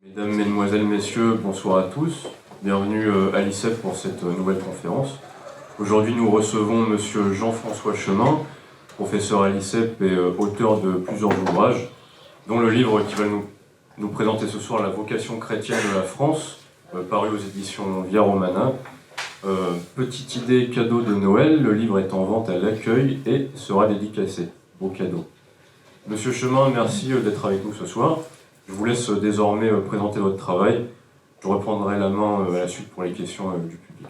Mesdames, Mesdemoiselles, Messieurs, bonsoir à tous. Bienvenue à l'ICEP pour cette nouvelle conférence. Aujourd'hui, nous recevons Monsieur Jean-François Chemin, professeur à l'ICEP et auteur de plusieurs ouvrages, dont le livre qui va nous présenter ce soir, La vocation chrétienne de la France, paru aux éditions Via Romana. Petite idée cadeau de Noël, le livre est en vente à l'accueil et sera dédicacé. Beau cadeau. Monsieur Chemin, merci d'être avec nous ce soir. Je vous laisse désormais présenter votre travail. Je reprendrai la main à la suite pour les questions du public.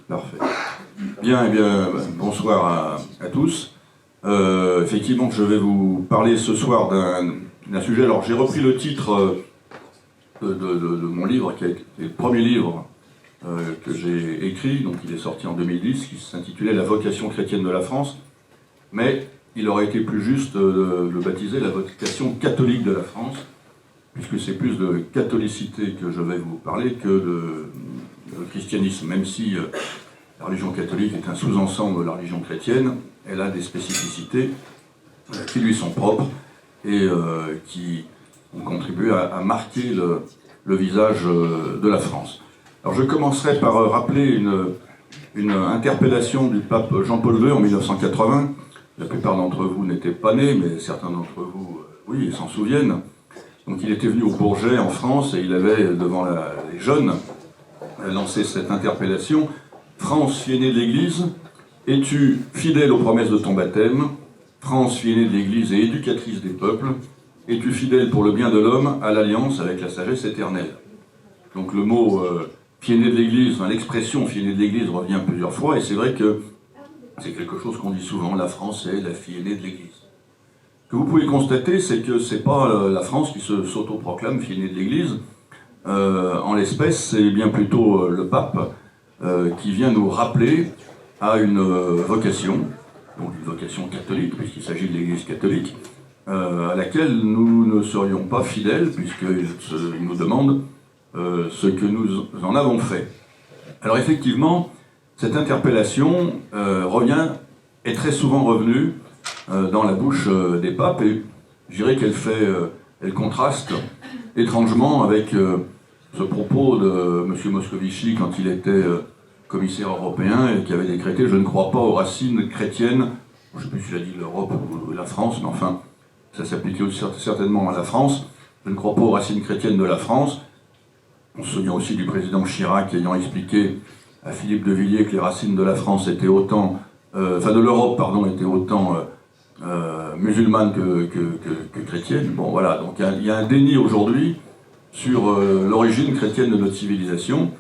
Parfait. Bien, bonsoir à tous. Effectivement, je vais vous parler ce soir d'un sujet. Alors, j'ai repris le titre de mon livre, qui est le premier livre que j'ai écrit, donc il est sorti en 2010, qui s'intitulait « La vocation chrétienne de la France ». Mais il aurait été plus juste de le baptiser « La vocation catholique de la France », puisque c'est plus de catholicité que je vais vous parler que de christianisme, même si la religion catholique est un sous-ensemble de la religion chrétienne. Elle a des spécificités qui lui sont propres et qui ont contribué à marquer le visage de la France. Alors je commencerai par rappeler une interpellation du pape Jean-Paul II en 1980. La plupart d'entre vous n'étaient pas nés, mais certains d'entre vous, oui, s'en souviennent. Donc il était venu au Bourget en France et il avait, devant les jeunes, lancé cette interpellation. « France, fille aînée de l'Église, es-tu fidèle aux promesses de ton baptême? France, fille aînée de l'Église et éducatrice des peuples, es-tu fidèle pour le bien de l'homme à l'alliance avec la sagesse éternelle ?» Donc le mot fille aînée de l'Église, l'expression fille aînée de l'Église revient plusieurs fois et c'est vrai que c'est quelque chose qu'on dit souvent, la France est la fille aînée de l'Église. Ce que vous pouvez constater, c'est que c'est pas la France qui s'autoproclame fille aînée de l'Église. En l'espèce, c'est bien plutôt le pape qui vient nous rappeler à une vocation, donc une vocation catholique, puisqu'il s'agit de l'Église catholique, à laquelle nous ne serions pas fidèles, puisqu'il nous demande ce que nous en avons fait. Alors effectivement, cette interpellation est très souvent revenue dans la bouche des papes, et je dirais qu'elle contraste étrangement avec ce propos de M. Moscovici quand il était commissaire européen et qui avait décrété « Je ne crois pas aux racines chrétiennes », je ne sais plus s'il a dit l'Europe ou la France, mais enfin, ça s'appliquait certainement à la France, « Je ne crois pas aux racines chrétiennes de la France ». On se souvient aussi du président Chirac ayant expliqué à Philippe de Villiers que les racines de la France étaient autant, de l'Europe, pardon, étaient autant musulmanes que chrétiennes. Bon, voilà, donc il y a un déni aujourd'hui sur l'origine chrétienne de notre civilisation.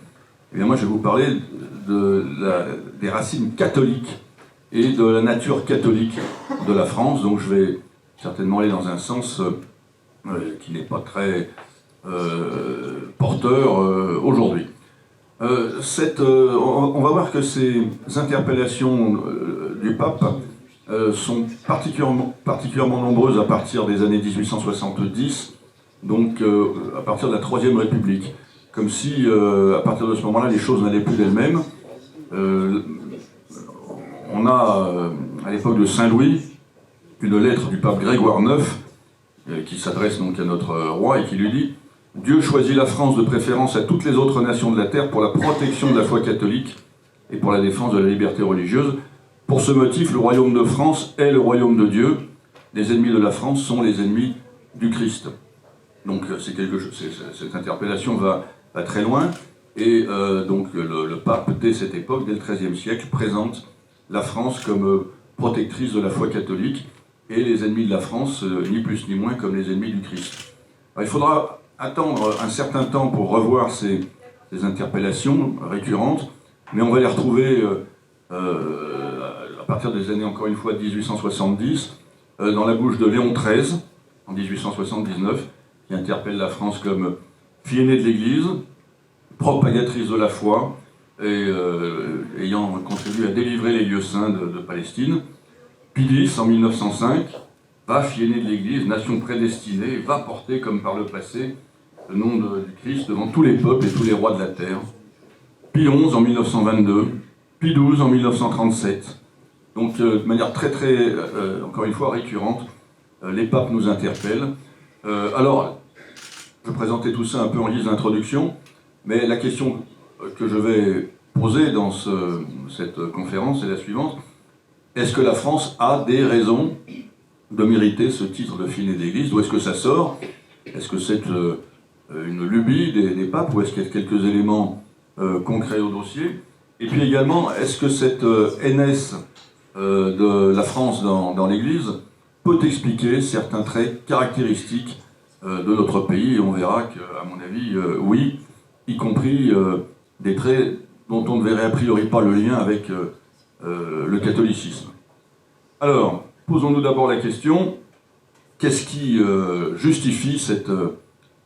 Et bien moi, je vais vous parler des racines catholiques et de la nature catholique de la France. Donc je vais certainement aller dans un sens qui n'est pas très porteur aujourd'hui. On va voir que ces interpellations du pape sont particulièrement nombreuses à partir des années 1870, donc à partir de la Troisième République. Comme si, à partir de ce moment-là, les choses n'allaient plus d'elles-mêmes. On a, à l'époque de Saint-Louis, une lettre du pape Grégoire IX, qui s'adresse donc à notre roi et qui lui dit « Dieu choisit la France de préférence à toutes les autres nations de la terre pour la protection de la foi catholique et pour la défense de la liberté religieuse. Pour ce motif, le royaume de France est le royaume de Dieu. Les ennemis de la France sont les ennemis du Christ. » Donc cette interpellation va très loin, et donc le pape, dès cette époque, dès le XIIIe siècle, présente la France comme protectrice de la foi catholique, et les ennemis de la France, ni plus ni moins, comme les ennemis du Christ. Alors, il faudra attendre un certain temps pour revoir ces interpellations récurrentes, mais on va les retrouver à partir des années, encore une fois, 1870, dans la bouche de Léon XIII, en 1879, qui interpelle la France comme fille aînée de l'Église, propagatrice de la foi, et ayant contribué à délivrer les lieux saints de Palestine. Pie X, en 1905, va, fille aînée de l'Église, nation prédestinée, va porter, comme par le passé, le nom du Christ devant tous les peuples et tous les rois de la terre. Pie XI, en 1922, Pie XII, en 1937. Donc, de manière encore une fois, récurrente, les papes nous interpellent. Alors, je présentais tout ça un peu en guise d'introduction, mais la question que je vais poser dans cette conférence est la suivante. Est-ce que la France a des raisons de mériter ce titre de fine d'Église? D'où est-ce que ça sort? Est-ce que c'est une lubie des papes ou est-ce qu'il y a quelques éléments concrets au dossier? Et puis également, est-ce que cette aînesse de la France dans l'Église peut expliquer certains traits caractéristiques de notre pays? Et on verra qu'à mon avis, oui, y compris des traits dont on ne verrait a priori pas le lien avec le catholicisme. Alors, posons-nous d'abord la question, qu'est-ce qui justifie cette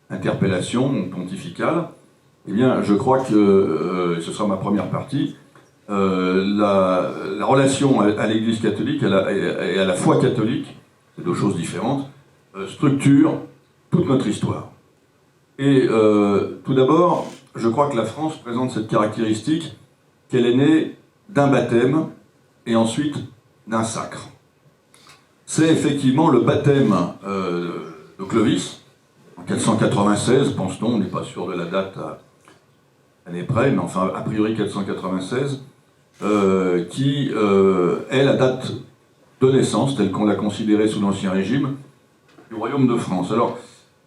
interpellation pontificale? Eh bien, je crois que, ce sera ma première partie, la relation à l'Église catholique et à la foi catholique, c'est deux choses différentes, structure toute notre histoire. Et tout d'abord, je crois que la France présente cette caractéristique qu'elle est née d'un baptême et ensuite d'un sacre. C'est effectivement le baptême de Clovis, en 496, pense-t-on, on n'est pas sûr de la date à l'année près, mais enfin a priori 496, qui est la date de naissance, telle qu'on l'a considérée sous l'Ancien Régime, du Royaume de France. Alors,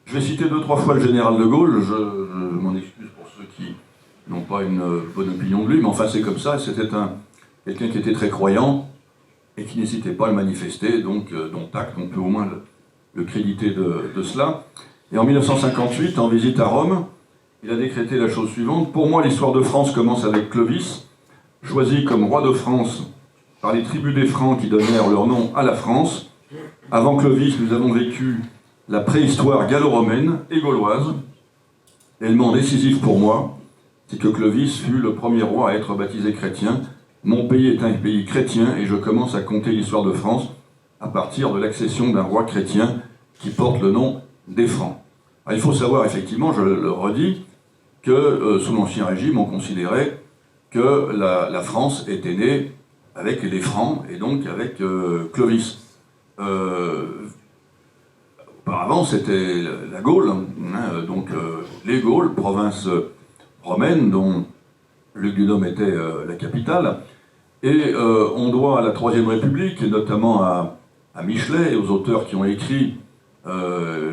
je vais citer 2-3 fois le général de Gaulle, je m'en excuse pour ceux qui n'ont pas une bonne opinion de lui, mais enfin c'est comme ça, c'était quelqu'un qui était très croyant et qui n'hésitait pas à le manifester, donc dont acte, on peut au moins le créditer de cela. Et en 1958, en visite à Rome, il a décrété la chose suivante: pour moi, l'histoire de France commence avec Clovis, choisi comme roi de France par les tribus des Francs qui donnèrent leur nom à la France. Avant Clovis, nous avons vécu la préhistoire gallo-romaine et gauloise. L'élément décisif pour moi, c'est que Clovis fut le premier roi à être baptisé chrétien. Mon pays est un pays chrétien et je commence à compter l'histoire de France à partir de l'accession d'un roi chrétien qui porte le nom des Francs. Alors, il faut savoir effectivement, je le redis, que sous l'Ancien Régime, on considérait que la France était née avec les Francs et donc avec Clovis. Auparavant, c'était la Gaule, donc les Gaules, province romaine dont Lugdunum était la capitale. Et on doit à la Troisième République, et notamment à Michelet et aux auteurs qui ont écrit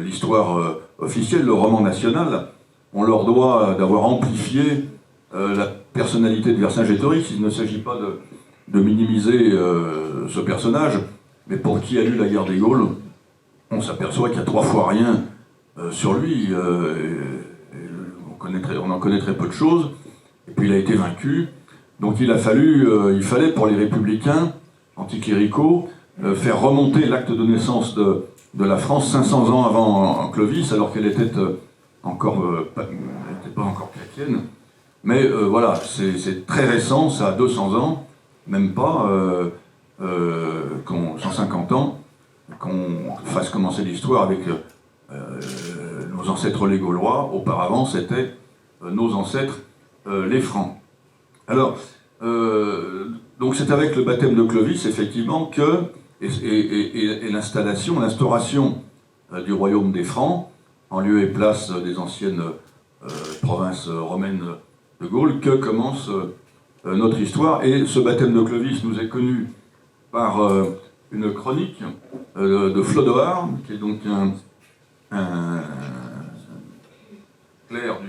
l'histoire officielle, le roman national, on leur doit d'avoir amplifié la personnalité de Vercingétorix. Il ne s'agit pas de minimiser ce personnage, mais pour qui a lu la guerre des Gaules, on s'aperçoit qu'il y a 3 fois rien sur lui. On en connaît très peu de choses, et puis il a été vaincu. Donc il fallait pour les républicains anticléricaux faire remonter l'acte de naissance de la France 500 ans avant Clovis, alors qu'elle était pas encore chrétienne. Mais voilà, c'est très récent, ça a 200 ans, même pas 150 ans, qu'on fasse commencer l'histoire avec nos ancêtres les Gaulois. Auparavant, c'était nos ancêtres les Francs. Alors, donc c'est avec le baptême de Clovis, effectivement, et l'instauration du royaume des Francs, en lieu et place des anciennes provinces romaines de Gaule, que commence notre histoire. Et ce baptême de Clovis nous est connu par une chronique de Flodoard, qui est donc un clerc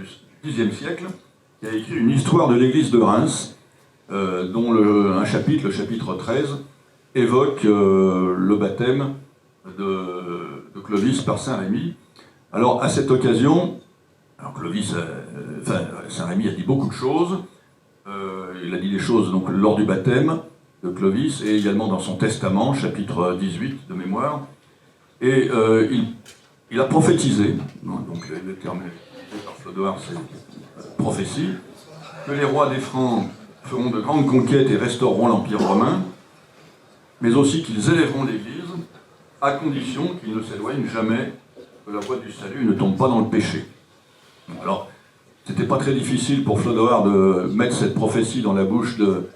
du Xe siècle, qui a écrit une histoire de l'église de Reims, dont un chapitre, le chapitre 13, évoque le baptême de Clovis par Saint-Rémy. Alors, à cette occasion, Saint-Rémy a dit beaucoup de choses. Il a dit des choses donc, lors du baptême de Clovis et également dans son testament, chapitre 18 de mémoire. Et il a prophétisé, donc le terme utilisé par Flodoard, c'est prophétie, que les rois des Francs feront de grandes conquêtes et restaureront l'Empire romain, mais aussi qu'ils élèveront l'Église, à condition qu'ils ne s'éloignent jamais de la voie du salut et ne tombent pas dans le péché. Alors, c'était pas très difficile pour Flodoard de mettre cette prophétie dans la bouche de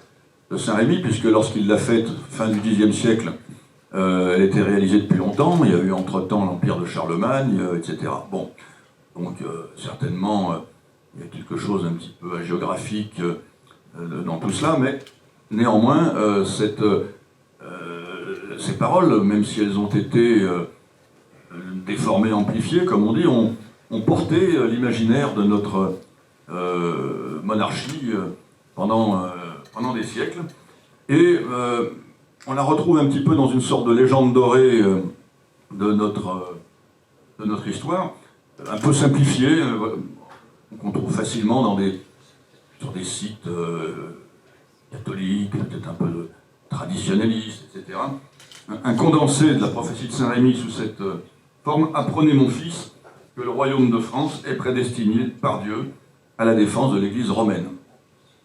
Saint-Rémy, puisque lorsqu'il l'a faite, fin du Xe siècle, elle était réalisée depuis longtemps. Il y a eu entre-temps l'Empire de Charlemagne, etc. Bon, Donc certainement, il y a quelque chose un petit peu géographique dans tout cela, mais néanmoins, ces paroles, même si elles ont été déformées, amplifiées, comme on dit, ont porté l'imaginaire de notre monarchie pendant des siècles. Et on la retrouve un petit peu dans une sorte de légende dorée de notre histoire, un peu simplifiée, qu'on trouve facilement sur des sites catholiques, peut-être un peu traditionnalistes, etc. Un condensé de la prophétie de Saint-Rémy sous cette forme: apprenez, mon fils, que le royaume de France est prédestiné par Dieu à la défense de l'Église romaine.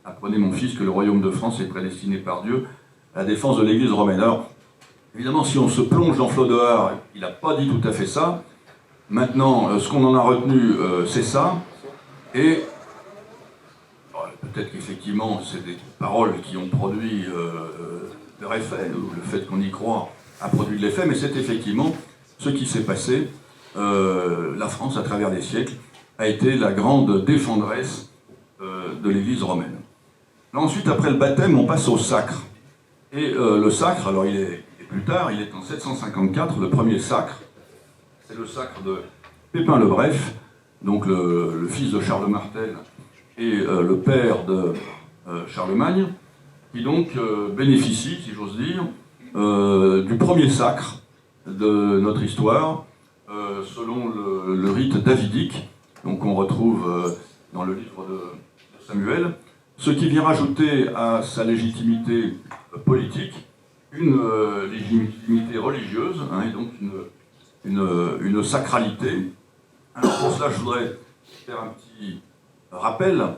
Apprenez, mon fils, que le royaume de France est prédestiné par Dieu à la défense de l'Église romaine. Alors, évidemment, si on se plonge dans Flodoard, il n'a pas dit tout à fait ça. Maintenant, ce qu'on en a retenu, c'est ça. Et peut-être qu'effectivement, c'est des paroles qui ont produit leur effet, ou le fait qu'on y croit a produit de l'effet, mais c'est effectivement ce qui s'est passé. La France, à travers les siècles, a été la grande défendresse de l'Église romaine. Là, ensuite, après le baptême, on passe au sacre. Et le sacre, alors il est plus tard, il est en 754, le premier sacre. C'est le sacre de Pépin le Bref, donc le fils de Charles Martel et le père de Charlemagne, qui donc bénéficie, si j'ose dire, du premier sacre de notre histoire, selon le rite davidique, donc on retrouve dans le livre de Samuel, ce qui vient rajouter à sa légitimité politique une légitimité religieuse, hein, et donc une sacralité. Alors pour cela, je voudrais faire un petit rappel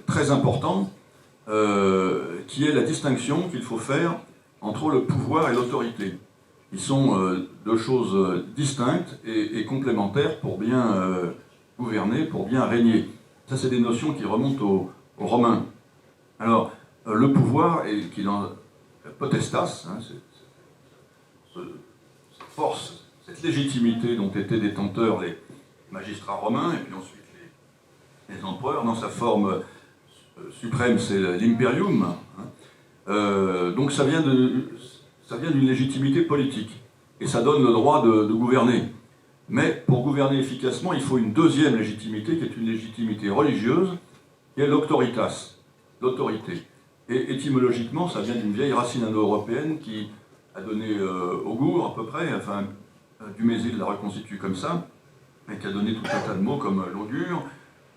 très important, qui est la distinction qu'il faut faire entre le pouvoir et l'autorité. Ils sont deux choses distinctes et complémentaires pour bien gouverner, pour bien régner. Ça, c'est des notions qui remontent aux Romains. Alors, le pouvoir, qui est dans la potestas, hein, cette force, cette légitimité dont étaient détenteurs les magistrats romains, et puis ensuite les empereurs, dans sa forme suprême, c'est l'imperium. Hein. Donc ça vient d'une légitimité politique, et ça donne le droit de gouverner. Mais pour gouverner efficacement, il faut une deuxième légitimité, qui est une légitimité religieuse, qui est l'auctoritas, l'autorité. Et étymologiquement, ça vient d'une vieille racine indo-européenne qui a donné augur, à peu près, enfin, Dumézil la reconstitue comme ça, et qui a donné tout un tas de mots comme l'augure,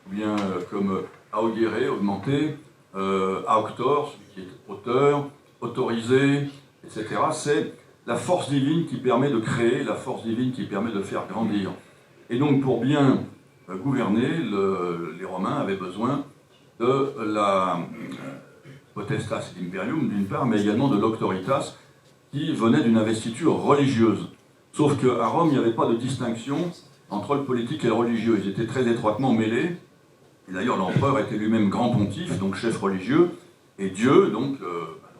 ou bien comme augere, augmenter, auctor, celui qui est auteur, autorisé, etc. C'est la force divine qui permet de créer, la force divine qui permet de faire grandir. Et donc, pour bien gouverner, les Romains avaient besoin de la potestas et l'imperium, d'une part, mais également de l'auctoritas, qui venait d'une investiture religieuse. Sauf qu'à Rome, il n'y avait pas de distinction entre le politique et le religieux. Ils étaient très étroitement mêlés. Et d'ailleurs, l'empereur était lui-même grand pontife, donc chef religieux, et Dieu, donc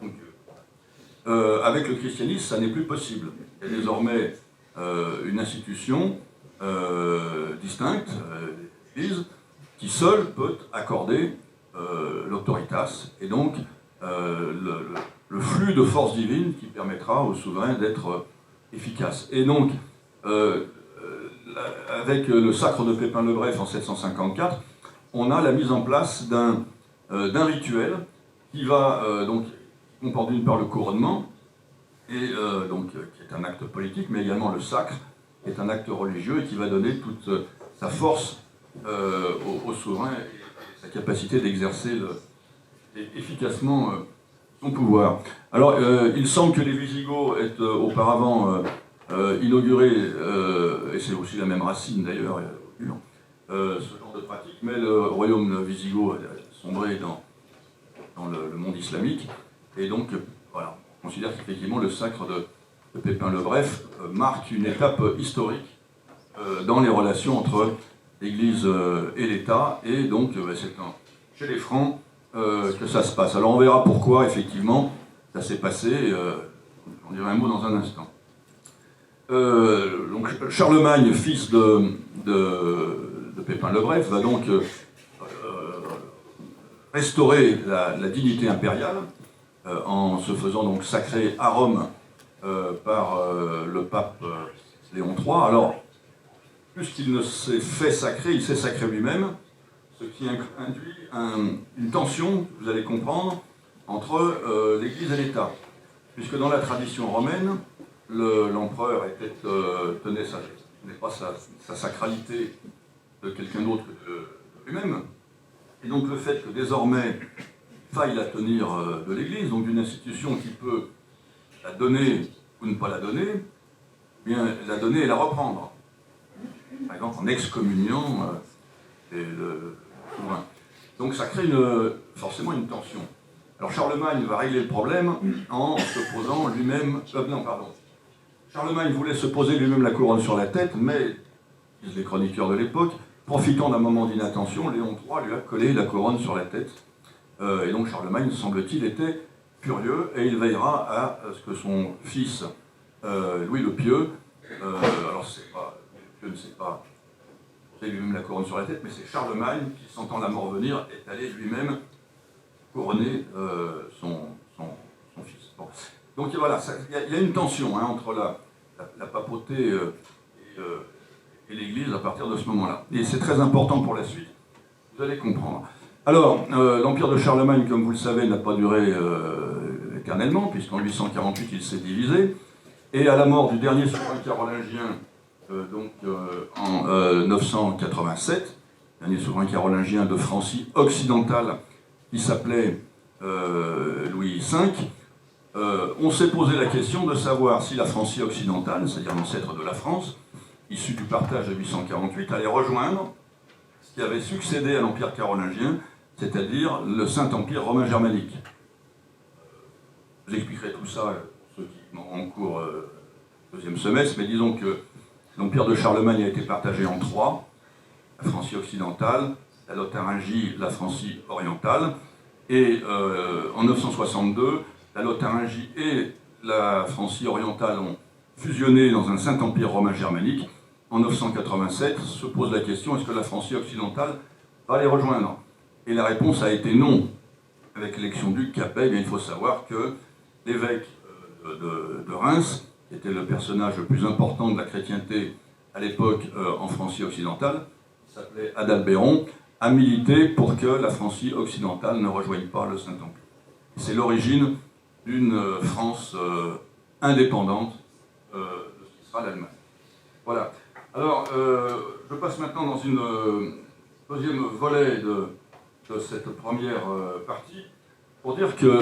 Dieu. Avec le christianisme, ça n'est plus possible. Il y a désormais une institution distincte, l'Église, qui seule peut accorder l'autoritas, et donc le flux de force divine qui permettra au souverain d'être efficace. Et donc, avec le sacre de Pépin le Bref en 754, on a la mise en place d'un rituel qui va donc comporter d'une part le couronnement, et donc qui est un acte politique, mais également le sacre, qui est un acte religieux et qui va donner toute sa force au souverain et sa capacité d'exercer efficacement son pouvoir. Alors, il semble que les Visigoths aient auparavant inauguré, et c'est aussi la même racine d'ailleurs, ce genre de pratique, mais le royaume wisigoth a sombré dans le monde islamique, et donc, voilà, on considère qu'effectivement le sacre de Pépin le Bref marque une étape historique dans les relations entre l'Église et l'État, et donc c'est chez les Francs que ça se passe. Alors on verra pourquoi, effectivement, ça s'est passé, on dirait un mot dans un instant. Donc Charlemagne, fils de Pépin le Bref, va donc restaurer la dignité impériale en se faisant donc sacrer à Rome par le pape Léon III. Alors, puisqu'il ne s'est fait sacrer, il s'est sacré lui-même, ce qui induit une tension, vous allez comprendre, entre l'Église et l'État. Puisque dans la tradition romaine, l'empereur tenait pas sa sacralité de quelqu'un d'autre que de lui-même. Et donc le fait que désormais, il faille la tenir de l'Église, donc d'une institution qui peut la donner ou ne pas la donner, eh bien la donner et la reprendre. Par exemple en excommuniant le souverain. Donc ça crée forcément une tension. Alors Charlemagne va régler le problème en se posant lui-même... Charlemagne voulait se poser lui-même la couronne sur la tête, mais, disent les chroniqueurs de l'époque, profitant d'un moment d'inattention, Léon III lui a collé la couronne sur la tête. Et donc Charlemagne, semble-t-il, était furieux, et il veillera à ce que son fils, Louis le Pieux, alors Louis le Pieux ne sait pas poser lui-même la couronne sur la tête, mais c'est Charlemagne qui, sentant la mort venir, est allé lui-même couronner son fils. Bon. Donc voilà, il y a une tension entre la papauté et l'Église à partir de ce moment-là. Et c'est très important pour la suite, vous allez comprendre. Alors, l'empire de Charlemagne, comme vous le savez, n'a pas duré éternellement, puisqu'en 848 il s'est divisé, et à la mort du dernier souverain carolingien, en 987, dernier souverain carolingien de Francie occidentale, qui s'appelait Louis V, on s'est posé la question de savoir si la Francie occidentale, c'est-à-dire l'ancêtre de la France, issue du partage de 848, allait rejoindre ce qui avait succédé à l'Empire carolingien, c'est-à-dire le Saint-Empire romain germanique. Je vous expliquerai tout ça, ceux qui ont en cours deuxième semestre, mais disons que l'Empire de Charlemagne a été partagé en trois: la Francie occidentale, la Lotharingie, la Francie orientale, et en 962, la Lotharingie et la Francie orientale ont fusionné dans un Saint-Empire romain germanique. En 987, se pose la question, est-ce que la Francie occidentale va les rejoindre? Et la réponse a été non. Avec l'élection du Capet, il faut savoir que l'évêque de Reims, qui était le personnage le plus important de la chrétienté à l'époque en Francie occidentale, qui s'appelait Adalbéron, a milité pour que la Francie occidentale ne rejoigne pas le Saint-Empire. C'est l'origine d'une France indépendante de ce qui sera l'Allemagne. Voilà. Alors, je passe maintenant dans une deuxième volet de cette première partie pour dire que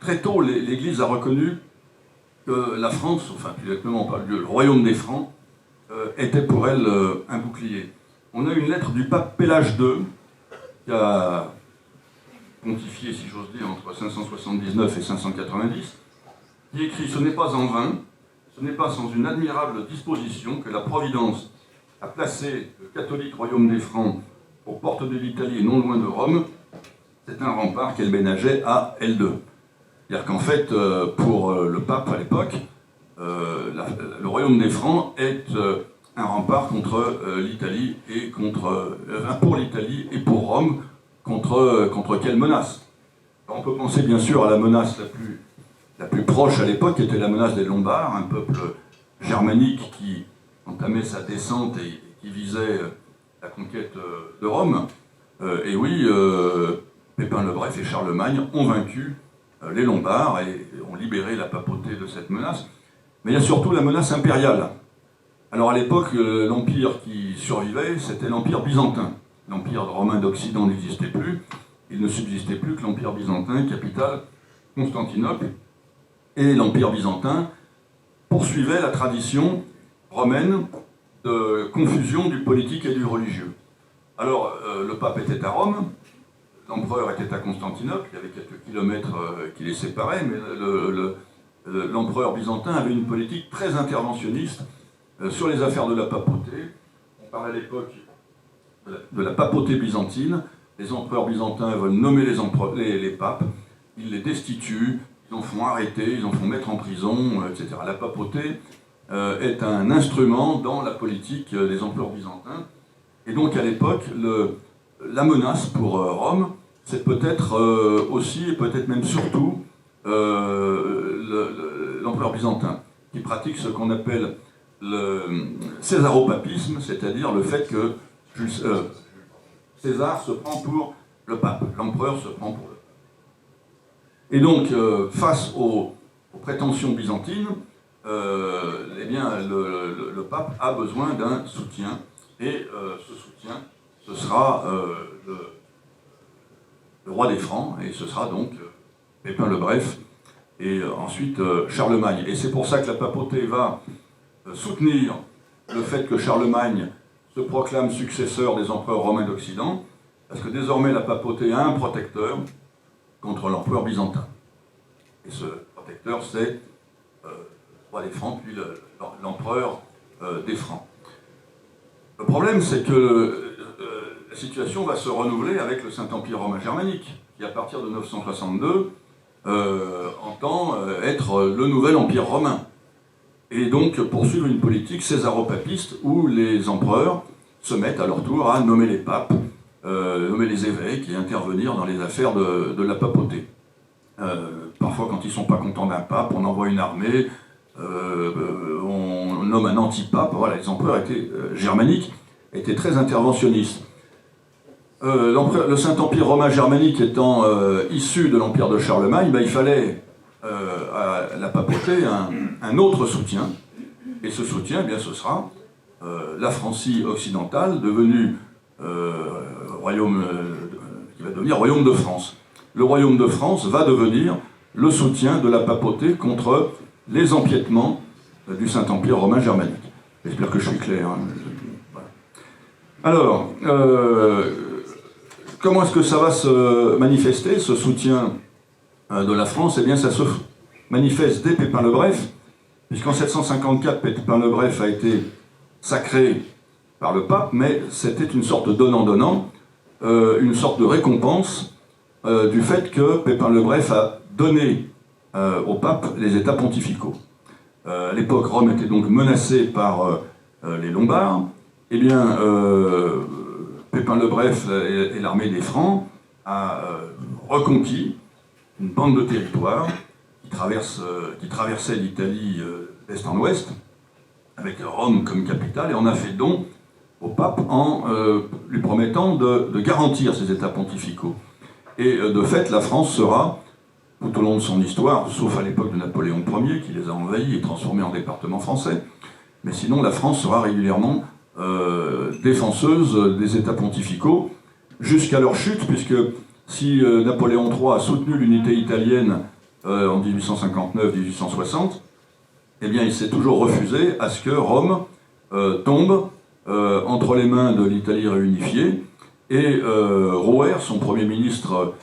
très tôt, l'Église a reconnu que la France, enfin plus exactement le royaume des Francs, était pour elle un bouclier. On a une lettre du pape Pélage II qui a pontifié, si j'ose dire, entre 579 et 590, qui écrit « Ce n'est pas en vain, ce n'est pas sans une admirable disposition que la Providence a placé le catholique royaume des Francs aux portes de l'Italie et non loin de Rome. C'est un rempart qu'elle ménageait à L2. » C'est-à-dire qu'en fait, pour le pape à l'époque, le royaume des Francs est un rempart contre l'Italie et pour l'Italie et pour Rome, contre quelle menace? Alors, on peut penser bien sûr à la menace la plus proche à l'époque, qui était la menace des Lombards, un peuple germanique qui entamait sa descente et qui visait la conquête de Rome. Et oui, Pépin le Bref et Charlemagne ont vaincu les Lombards et ont libéré la papauté de cette menace. Mais il y a surtout la menace impériale. Alors à l'époque, l'empire qui survivait, c'était l'empire byzantin. L'empire romain d'Occident n'existait plus. Il ne subsistait plus que l'empire byzantin, capitale Constantinople. Et l'empire byzantin poursuivait la tradition romaine de confusion du politique et du religieux. Alors, le pape était à Rome, l'empereur était à Constantinople, il y avait quelques kilomètres qui les séparaient, mais l'empereur byzantin avait une politique très interventionniste sur les affaires de la papauté. On parle à l'époque de la papauté byzantine. Les empereurs byzantins veulent nommer les papes, ils les destituent, ils en font arrêter, ils en font mettre en prison, etc. La papauté est un instrument dans la politique des empereurs byzantins. Et donc à l'époque, la menace pour Rome, c'est peut-être aussi, et peut-être même surtout, l'empereur byzantin, qui pratique ce qu'on appelle le césaropapisme, c'est-à-dire le fait que César se prend pour le pape, l'empereur se prend pour le pape. Et donc, face aux prétentions byzantines, eh bien, le pape a besoin d'un soutien, et ce soutien, ce sera le roi des Francs, et ce sera donc Pépin le Bref, et ensuite Charlemagne. Et c'est pour ça que la papauté va soutenir le fait que Charlemagne se proclame successeur des empereurs romains d'Occident, parce que désormais la papauté a un protecteur contre l'empereur byzantin. Et ce protecteur, c'est le roi des Francs, puis l'empereur des Francs. Le problème, c'est que la situation va se renouveler avec le Saint-Empire romain germanique, qui à partir de 962 entend être le nouvel empire romain. Et donc poursuivre une politique césaropapiste où les empereurs se mettent à leur tour à nommer les papes, nommer les évêques et intervenir dans les affaires de la papauté. Parfois, quand ils ne sont pas contents d'un pape, on envoie une armée, on nomme un antipape. Voilà, les empereurs germaniques étaient très interventionnistes. Le Saint-Empire romain germanique étant issu de l'empire de Charlemagne, il fallait à la papauté un autre soutien. Et ce soutien, eh bien, ce sera la Francie occidentale, devenue royaume, qui va devenir royaume de France. Le royaume de France va devenir le soutien de la papauté contre les empiètements du Saint-Empire romain germanique. J'espère que je suis clair. Hein. Voilà. Alors, comment est-ce que ça va se manifester, ce soutien de la France? Eh bien, ça se manifeste dès Pépin le Bref, puisqu'en 754, Pépin le Bref a été sacré par le pape, mais c'était une sorte de donnant-donnant, une sorte de récompense du fait que Pépin le Bref a donné au pape les états pontificaux. À l'époque, Rome était donc menacée par les Lombards. Eh bien, Pépin le Bref et l'armée des Francs a reconquis une bande de territoire qui traversait l'Italie d'est en ouest, avec Rome comme capitale, et en a fait don au pape en lui promettant de garantir ces états pontificaux. Et de fait, la France sera, tout au long de son histoire, sauf à l'époque de Napoléon Ier, qui les a envahis et transformés en départements français, mais sinon la France sera régulièrement défenseuse des états pontificaux, jusqu'à leur chute, puisque si Napoléon III a soutenu l'unité italienne en 1859-1860, eh bien il s'est toujours refusé à ce que Rome tombe entre les mains de l'Italie réunifiée, et Rouher, son Premier ministre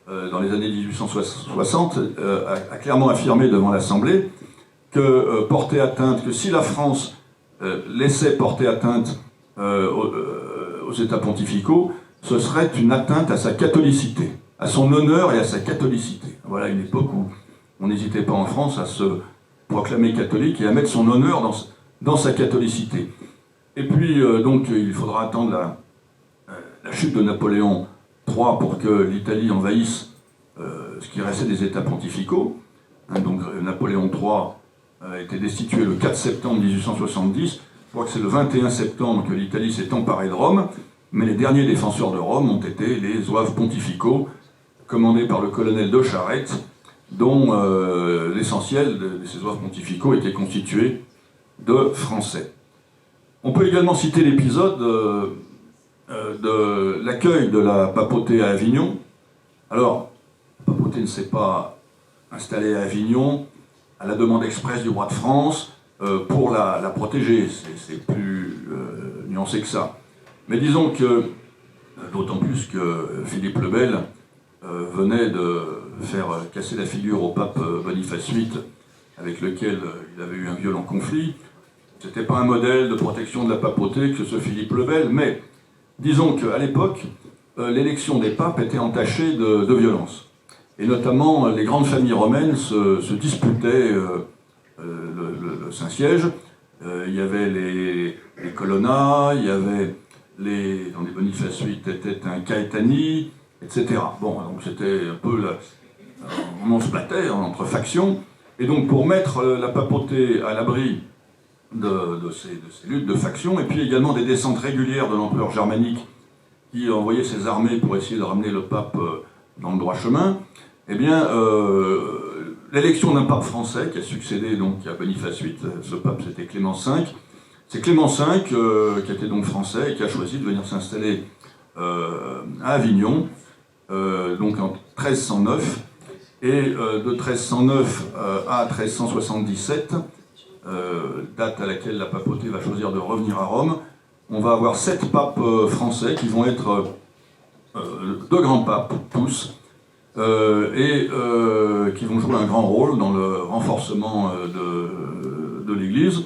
dans les années 1860, a clairement affirmé devant l'Assemblée que si la France laissait porter atteinte aux états pontificaux, ce serait une atteinte à sa catholicité, à son honneur et à sa catholicité. Voilà une époque où on n'hésitait pas en France à se proclamer catholique et à mettre son honneur dans sa catholicité. Et puis, donc, il faudra attendre la chute de Napoléon III pour que l'Italie envahisse ce qui restait des états pontificaux. Donc, Napoléon III a été destitué le 4 septembre 1870. Je crois que c'est le 21 septembre que l'Italie s'est emparée de Rome, mais les derniers défenseurs de Rome ont été les zouaves pontificaux, commandés par le colonel de Charette, dont l'essentiel de ces zouaves pontificaux était constitué de Français. On peut également citer l'épisode de l'accueil de la papauté à Avignon. Alors, la papauté ne s'est pas installée à Avignon à la demande expresse du roi de France pour la protéger. C'est plus nuancé que ça. Mais disons que, d'autant plus que Philippe le Bel venait de faire casser la figure au pape Boniface VIII, avec lequel il avait eu un violent conflit. C'était pas un modèle de protection de la papauté que ce Philippe le Bel, mais disons qu'à l'époque, l'élection des papes était entachée de violence. et notamment les grandes familles romaines se disputaient le Saint-Siège. Il y avait les Colonna, il y avait dans les Boniface VIII était un Caetani, etc. Bon, donc c'était un peu on se battait entre factions, et donc pour mettre la papauté à l'abri de ces luttes de factions, et puis également des descentes régulières de l'empereur germanique qui envoyait ses armées pour essayer de ramener le pape dans le droit chemin, eh bien, l'élection d'un pape français qui a succédé donc à Boniface VIII, ce pape c'était Clément V. C'est Clément V qui était donc français et qui a choisi de venir s'installer à Avignon, donc en 1309, et de 1309 à 1377, date à laquelle la papauté va choisir de revenir à Rome, on va avoir 7 papes français qui vont être 2 grands papes, tous, et qui vont jouer un grand rôle dans le renforcement de l'Église,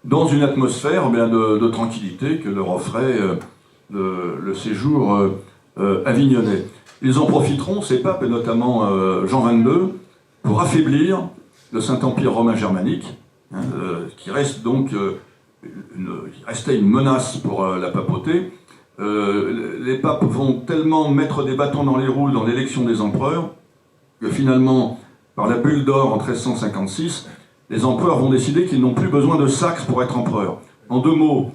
dans une atmosphère de tranquillité que leur offrait le séjour avignonnais. Ils en profiteront, ces papes, et notamment Jean XXII, pour affaiblir le Saint-Empire romain germanique, qui reste donc qui restait une menace pour la papauté. Les papes vont tellement mettre des bâtons dans les roues dans l'élection des empereurs que finalement, par la bulle d'or en 1356, les empereurs vont décider qu'ils n'ont plus besoin de sacre pour être empereurs. En 2 mots,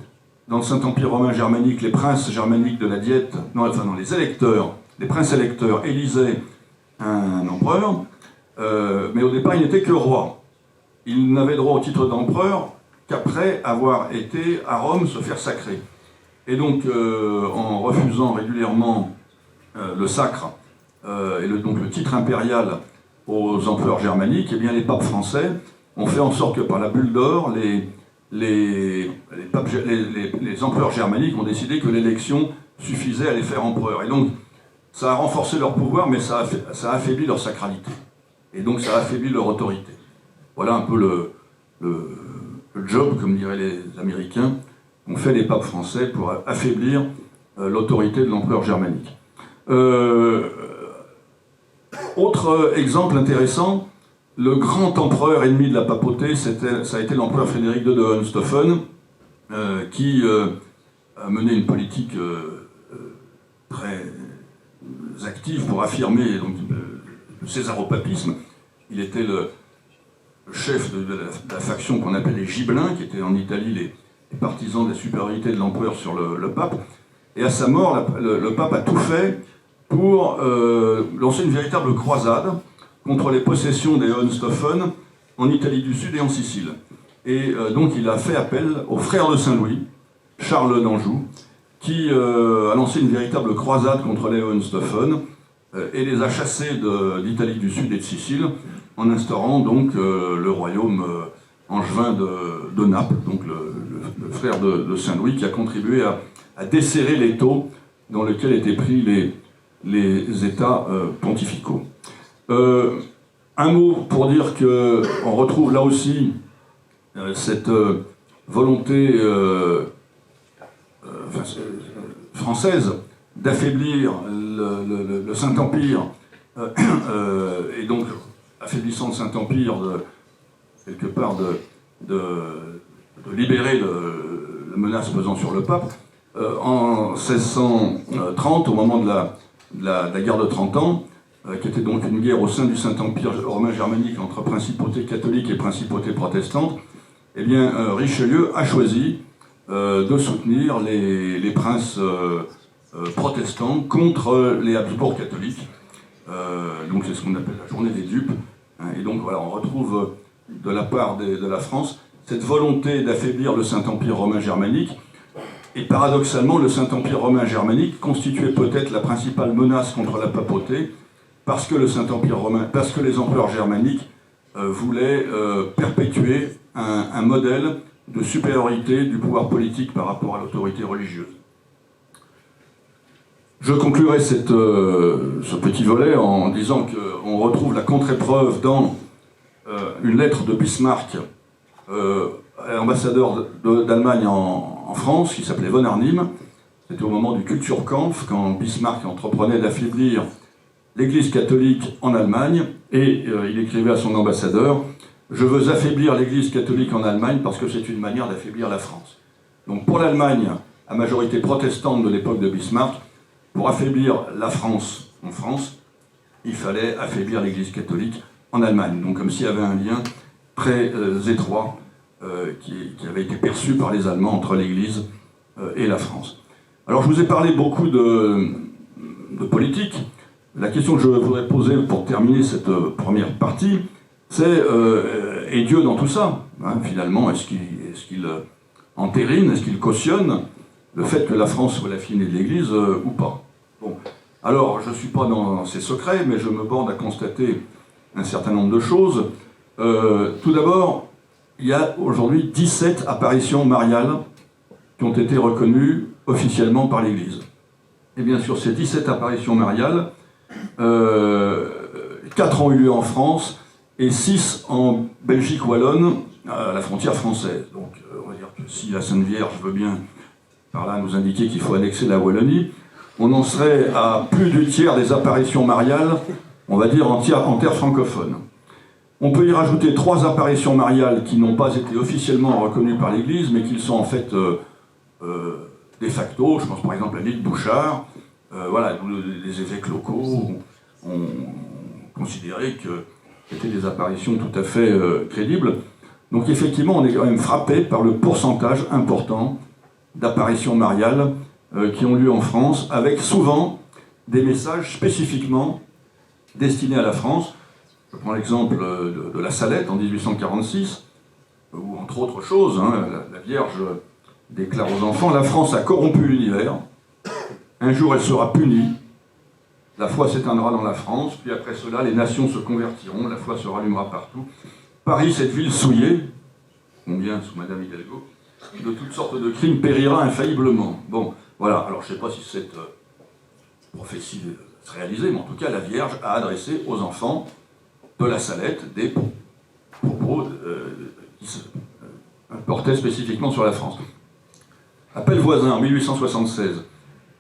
dans le Saint-Empire romain germanique, les princes germaniques de la Diète, les électeurs, les princes électeurs élisaient un empereur, mais au départ, il n'était que roi. Il n'avait droit au titre d'empereur qu'après avoir été à Rome se faire sacrer. Et donc, en refusant régulièrement le sacre et donc le titre impérial aux empereurs germaniques, eh bien, les papes français ont fait en sorte que par la bulle d'or, les empereurs germaniques ont décidé que l'élection suffisait à les faire empereurs. Et donc, ça a renforcé leur pouvoir, mais ça a affaibli leur sacralité. Et donc, ça a affaibli leur autorité. Voilà un peu le job, comme diraient les Américains, qu'ont fait les papes français pour affaiblir l'autorité de l'empereur germanique. Autre exemple intéressant, le grand empereur ennemi de la papauté, ça a été l'empereur Frédéric II de Hohenstaufen, qui a mené une politique très active pour affirmer donc, le césaropapisme. Il était le chef de la faction qu'on appelle les Gibelins, qui étaient en Italie les partisans de la supériorité de l'empereur sur le pape. Et à sa mort, le pape a tout fait pour lancer une véritable croisade contre les possessions des Hohenstaufen en Italie du Sud et en Sicile. Et donc il a fait appel au frère de Saint-Louis, Charles d'Anjou, qui a lancé une véritable croisade contre les Hohenstaufen et les a chassés d'Italie du Sud et de Sicile, en instaurant donc le royaume angevin de Naples, donc le frère de Saint-Louis, qui a contribué à desserrer l'étau dans lequel étaient pris les États pontificaux. Un mot pour dire qu'on retrouve là aussi cette volonté française d'affaiblir le Saint-Empire, et donc affaiblissant le Saint-Empire, quelque part de libérer la menace pesant sur le pape. En 1630, au moment de la guerre de 30 ans, qui était donc une guerre au sein du Saint-Empire romain germanique entre principauté catholique et principauté protestante, eh bien, Richelieu a choisi de soutenir les princes protestants contre les Habsbourg catholiques. Donc c'est ce qu'on appelle la journée des dupes. Et donc voilà, on retrouve de la part de la France cette volonté d'affaiblir le Saint-Empire romain germanique. Et paradoxalement, le Saint-Empire romain germanique constituait peut-être la principale menace contre la papauté, parce que les empereurs germaniques voulaient perpétuer un modèle de supériorité du pouvoir politique par rapport à l'autorité religieuse. Je conclurai ce petit volet en disant qu'on retrouve la contre-épreuve dans une lettre de Bismarck à l'ambassadeur d'Allemagne en France, qui s'appelait von Arnim. C'était au moment du Kulturkampf, quand Bismarck entreprenait d'affaiblir l'Église catholique en Allemagne, et il écrivait à son ambassadeur « Je veux affaiblir l'Église catholique en Allemagne parce que c'est une manière d'affaiblir la France ». Donc pour l'Allemagne, à majorité protestante de l'époque de Bismarck, pour affaiblir la France en France, il fallait affaiblir l'Église catholique en Allemagne. Donc comme s'il y avait un lien très étroit qui avait été perçu par les Allemands entre l'Église et la France. Alors je vous ai parlé beaucoup de politique. La question que je voudrais poser pour terminer cette première partie, c'est et Dieu dans tout ça, hein, finalement, est-ce qu'il entérine, est-ce qu'il cautionne le fait que la France soit la fille née de l'Église ou pas? Bon, alors je ne suis pas dans ces secrets, mais je me borne à constater un certain nombre de choses. Tout d'abord, il y a aujourd'hui 17 apparitions mariales qui ont été reconnues officiellement par l'Église. Et bien sûr, ces 17 apparitions mariales, 4 ont eu lieu en France et 6 en Belgique wallonne, à la frontière française. Donc, on va dire que si la Sainte Vierge veut bien, par là, nous indiquer qu'il faut annexer la Wallonie, on en serait à plus du tiers des apparitions mariales, on va dire en terre francophone. On peut y rajouter 3 apparitions mariales qui n'ont pas été officiellement reconnues par l'Église, mais qui le sont en fait de facto. Je pense par exemple à l'île Bouchard. Voilà, les évêques locaux ont considéré que c'était des apparitions tout à fait crédibles. Donc effectivement, on est quand même frappé par le pourcentage important d'apparitions mariales qui ont lieu en France, avec souvent des messages spécifiquement destinés à la France. Je prends l'exemple de la Salette en 1846, où entre autres choses, hein, la Vierge déclare aux enfants « La France a corrompu l'univers, un jour elle sera punie, la foi s'éteindra dans la France, puis après cela les nations se convertiront, la foi se rallumera partout. Paris, cette ville souillée, combien sous Madame Hidalgo, de toutes sortes de crimes périra infailliblement. » Bon, voilà, alors je ne sais pas si cette prophétie se réalisait, mais en tout cas la Vierge a adressé aux enfants de la Salette des propos qui se portaient spécifiquement sur la France. Appel voisin en 1876.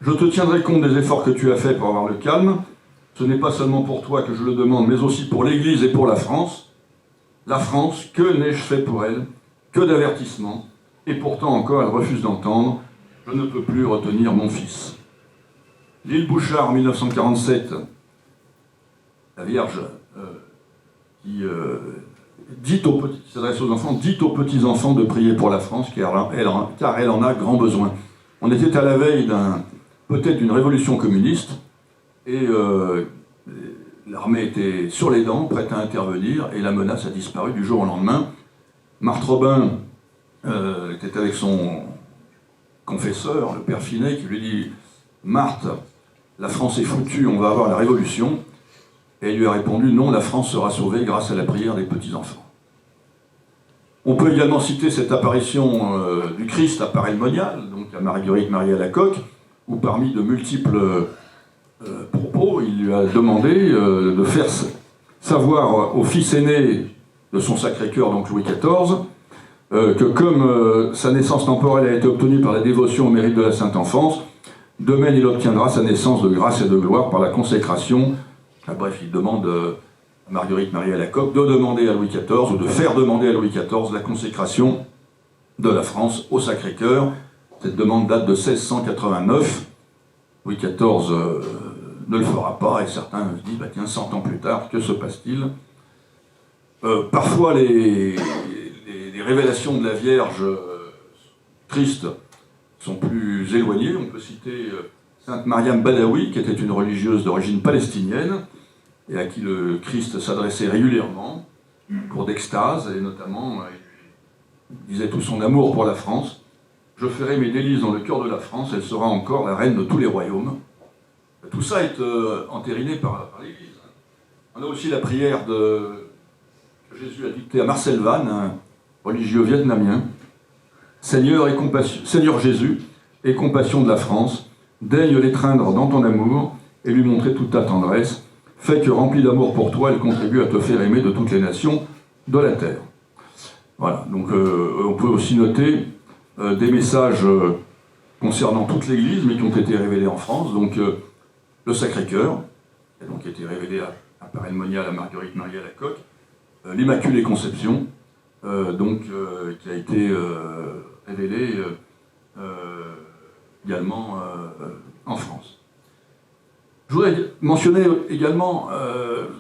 Je te tiendrai compte des efforts que tu as faits pour avoir le calme. Ce n'est pas seulement pour toi que je le demande, mais aussi pour l'Église et pour la France. La France, que n'ai-je fait pour elle? Que d'avertissements. Et pourtant encore, elle refuse d'entendre. Je ne peux plus retenir mon fils. L'île Bouchard en 1947. La Vierge qui s'adresse aux enfants, dit aux petits-enfants de prier pour la France, car elle en a grand besoin. On était à la veille peut-être d'une révolution communiste, et l'armée était sur les dents, prête à intervenir, et la menace a disparu du jour au lendemain. Marthe Robin était avec son confesseur, le père Finet, qui lui dit « Marthe, la France est foutue, on va avoir la révolution ». Et il lui a répondu « Non, la France sera sauvée grâce à la prière des petits-enfants ». On peut également citer cette apparition du Christ à Paray-le-Monial, donc à Marguerite Marie Alacoque, où parmi de multiples propos, il lui a demandé de faire savoir au fils aîné de son Sacré-Cœur, donc Louis XIV, que comme sa naissance temporelle a été obtenue par la dévotion au mérite de la Sainte Enfance, de même il obtiendra sa naissance de grâce et de gloire par la consécration. Bref, il demande à Marguerite Marie Alacoque de demander à Louis XIV, ou de faire demander à Louis XIV la consécration de la France au Sacré-Cœur. Cette demande date de 1689. Louis XIV ne le fera pas, et certains se disent, bah tiens, 100 ans plus tard, que se passe-t-il? Parfois, les révélations de la Vierge Christ sont plus éloignées. On peut citer Sainte Mariam Badawi, qui était une religieuse d'origine palestinienne, et à qui le Christ s'adressait régulièrement, pour d'extase, et notamment, il disait tout son amour pour la France. « Je ferai mes délices dans le cœur de la France, elle sera encore la reine de tous les royaumes. » Tout ça est entériné par l'Église. On a aussi la prière que Jésus a dictée à Marcel Van, un religieux vietnamien. « Seigneur Jésus, aie compassion de la France, daigne l'étreindre dans ton amour et lui montrer toute ta tendresse. Fais que, remplie d'amour pour toi, elle contribue à te faire aimer de toutes les nations de la terre. » Voilà, donc on peut aussi noter des messages concernant toute l'Église, mais qui ont été révélés en France. Donc le Sacré-Cœur, qui a donc été révélé à Paray Monial, à Marguerite Marie à la Coque, l'Immaculée Conception, qui a été révélée également en France. Je voudrais mentionner également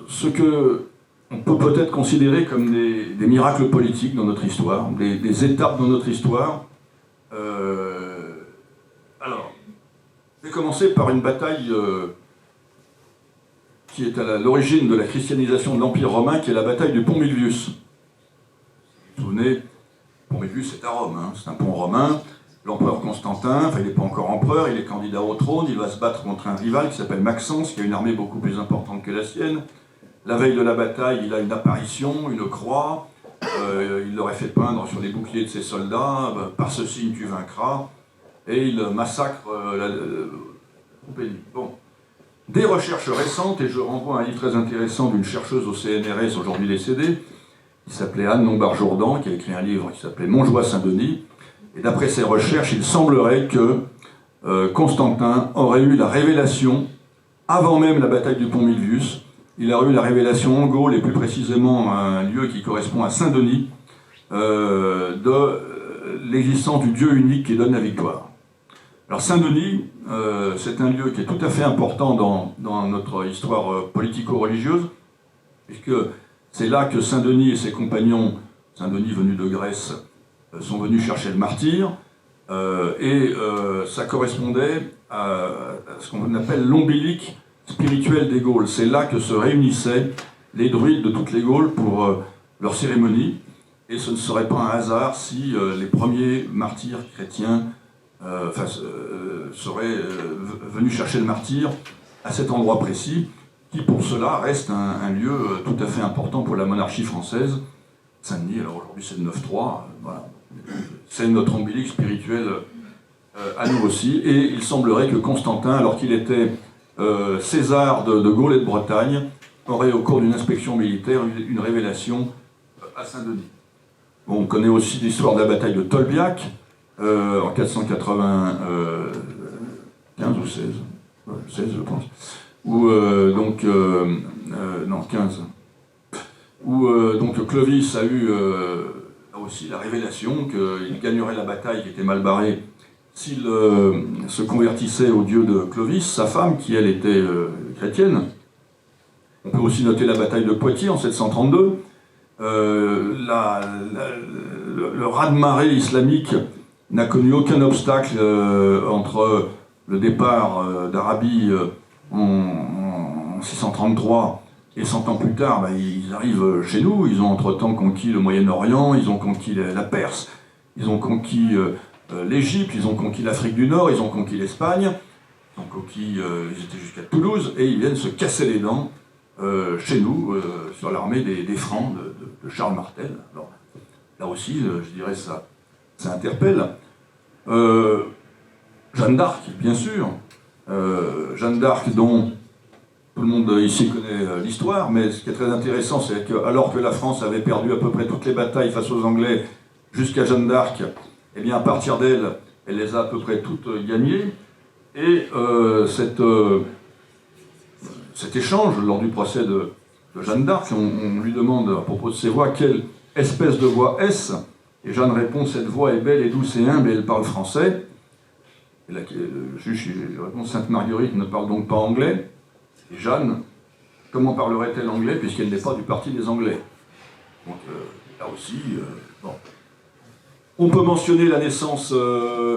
ce que on peut peut-être considérer comme des miracles politiques dans notre histoire, des étapes dans notre histoire. Alors, je vais commencer par une bataille qui est à l'origine de la christianisation de l'Empire romain, qui est la bataille du pont Milvius. Vous vous souvenez, pont Milvius c'est à Rome, hein, c'est un pont romain. L'empereur Constantin, enfin il n'est pas encore empereur, il est candidat au trône, il va se battre contre un rival qui s'appelle Maxence, qui a une armée beaucoup plus importante que la sienne. La veille de la bataille, il a une apparition, une croix, il l'aurait fait peindre sur les boucliers de ses soldats, par ce signe tu vaincras, et il massacre la troupe ennemie. Bon. Des recherches récentes, et je renvoie à un livre très intéressant d'une chercheuse au CNRS, aujourd'hui décédée, qui s'appelait Anne Lombard-Jourdan, qui a écrit un livre qui s'appelait Montjoie-Saint-Denis. Et d'après ses recherches, il semblerait que Constantin aurait eu la révélation, avant même la bataille du pont Milvius, il a eu la révélation en Gaule, et plus précisément un lieu qui correspond à Saint-Denis, de l'existence du Dieu unique qui donne la victoire. Alors Saint-Denis, c'est un lieu qui est tout à fait important dans notre histoire politico-religieuse, puisque c'est là que Saint-Denis et ses compagnons, Saint-Denis venu de Grèce, sont venus chercher le martyr, et ça correspondait à ce qu'on appelle l'ombilique spirituel des Gaules. C'est là que se réunissaient les druides de toutes les Gaules pour leur cérémonie, et ce ne serait pas un hasard si les premiers martyrs chrétiens seraient venus chercher le martyr à cet endroit précis, qui pour cela reste un lieu tout à fait important pour la monarchie française. Saint-Denis, alors aujourd'hui c'est le 9-3, voilà. C'est notre ombilique spirituel à nous aussi, et il semblerait que Constantin, alors qu'il était César de Gaule et de Bretagne, aurait au cours d'une inspection militaire eu une révélation à Saint-Denis. Bon, on connaît aussi l'histoire de la bataille de Tolbiac en 495 ou 16, 16 je pense, où non 15, où donc Clovis a eu aussi la révélation qu'il gagnerait la bataille qui était mal barrée s'il se convertissait au dieu de Clovis, sa femme, qui elle était chrétienne. On peut aussi noter la bataille de Poitiers en 732. Le raz-de-marée islamique n'a connu aucun obstacle entre le départ d'Arabie en 633 et 100 ans plus tard, ils arrivent chez nous. Ils ont entre-temps conquis le Moyen-Orient, ils ont conquis la Perse, ils ont conquis l'Égypte, ils ont conquis l'Afrique du Nord, ils ont conquis l'Espagne, ils étaient jusqu'à Toulouse, et ils viennent se casser les dents chez nous, sur l'armée des Francs de Charles Martel. Alors, là aussi, je dirais, ça interpelle. Jeanne d'Arc, bien sûr. Jeanne d'Arc, dont tout le monde ici connaît l'histoire, mais ce qui est très intéressant, c'est qu'alors que la France avait perdu à peu près toutes les batailles face aux Anglais jusqu'à Jeanne d'Arc, eh bien, à partir d'elle, elle les a à peu près toutes gagnées. Et cet échange, lors du procès de Jeanne d'Arc, on lui demande à propos de ses voix, quelle espèce de voix est-ce? Et Jeanne répond, cette voix est belle et douce et humble, et elle parle français. Et là, le juge répond, Sainte Marguerite ne parle donc pas anglais. Et Jeanne, comment parlerait-elle anglais puisqu'elle n'est pas du parti des Anglais? Donc là aussi, bon. On peut mentionner la naissance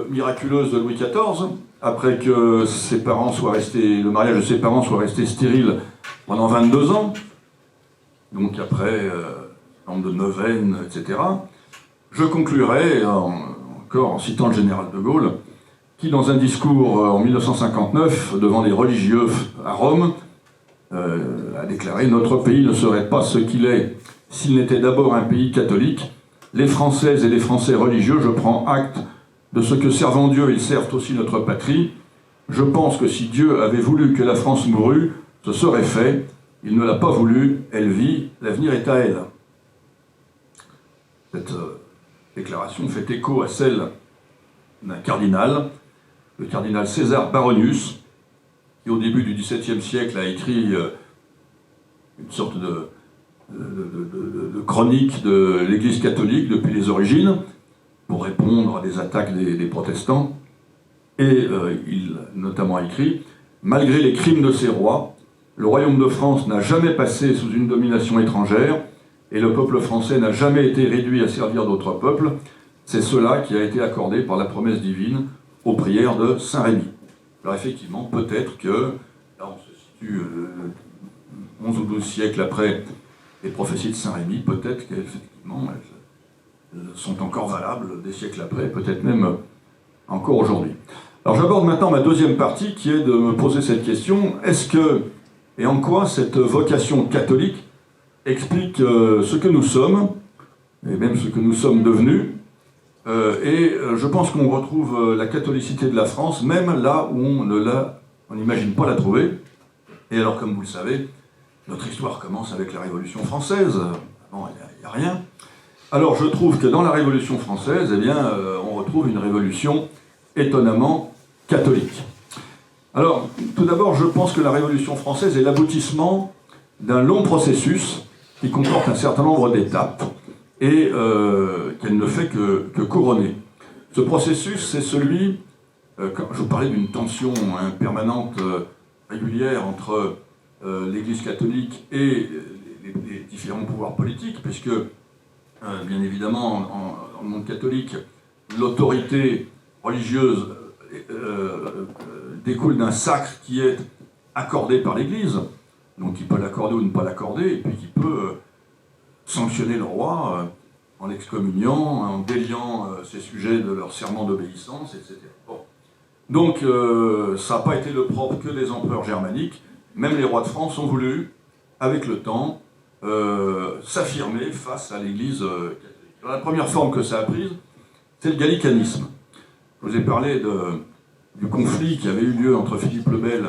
miraculeuse de Louis XIV, après que le mariage de ses parents soit resté stérile pendant 22 ans, donc après un nombre de neuvaines, etc. Je conclurai encore en citant le général de Gaulle, qui dans un discours en 1959 devant les religieux à Rome, a déclaré « Notre pays ne serait pas ce qu'il est s'il n'était d'abord un pays catholique. Les Françaises et les Français religieux, je prends acte de ce que servant Dieu, ils servent aussi notre patrie. Je pense que si Dieu avait voulu que la France mourût, ce serait fait. Il ne l'a pas voulu, elle vit, l'avenir est à elle. » Cette déclaration fait écho à celle d'un cardinal, le cardinal César Baronius, qui au début du XVIIe siècle a écrit une sorte de chronique de l'Église catholique depuis les origines, pour répondre à des attaques des protestants. Et il notamment écrit « Malgré les crimes de ses rois, le royaume de France n'a jamais passé sous une domination étrangère, et le peuple français n'a jamais été réduit à servir d'autres peuples. C'est cela qui a été accordé par la promesse divine aux prières de Saint Rémy. » Alors effectivement, peut-être que, là on se situe 11 ou 12 siècles après les prophéties de Saint Rémy, peut-être qu'effectivement elles sont encore valables des siècles après, peut-être même encore aujourd'hui. Alors j'aborde maintenant ma deuxième partie, qui est de me poser cette question, est-ce que, et en quoi cette vocation catholique explique ce que nous sommes, et même ce que nous sommes devenus, et je pense qu'on retrouve la catholicité de la France, même là où on n'imagine pas la trouver. Et alors, comme vous le savez, notre histoire commence avec la Révolution française. Avant, il n'y a rien. Alors, je trouve que dans la Révolution française, eh bien, on retrouve une révolution étonnamment catholique. Alors, tout d'abord, je pense que la Révolution française est l'aboutissement d'un long processus qui comporte un certain nombre d'étapes et qu'elle ne fait que couronner. Ce processus, c'est celui, quand je vous parlais d'une tension permanente, régulière entre l'Église catholique et les différents pouvoirs politiques, puisque, bien évidemment, dans le monde catholique, l'autorité religieuse découle d'un sacre qui est accordé par l'Église, donc il peut l'accorder ou ne pas l'accorder, et puis qui peut sanctionner le roi en l'excommuniant, en déliant ses sujets de leur serment d'obéissance, etc. Bon. Donc ça n'a pas été le propre que des empereurs germaniques, même les rois de France ont voulu, avec le temps, s'affirmer face à l'Église catholique. Alors, la première forme que ça a prise, c'est le gallicanisme. Je vous ai parlé du conflit qui avait eu lieu entre Philippe le Bel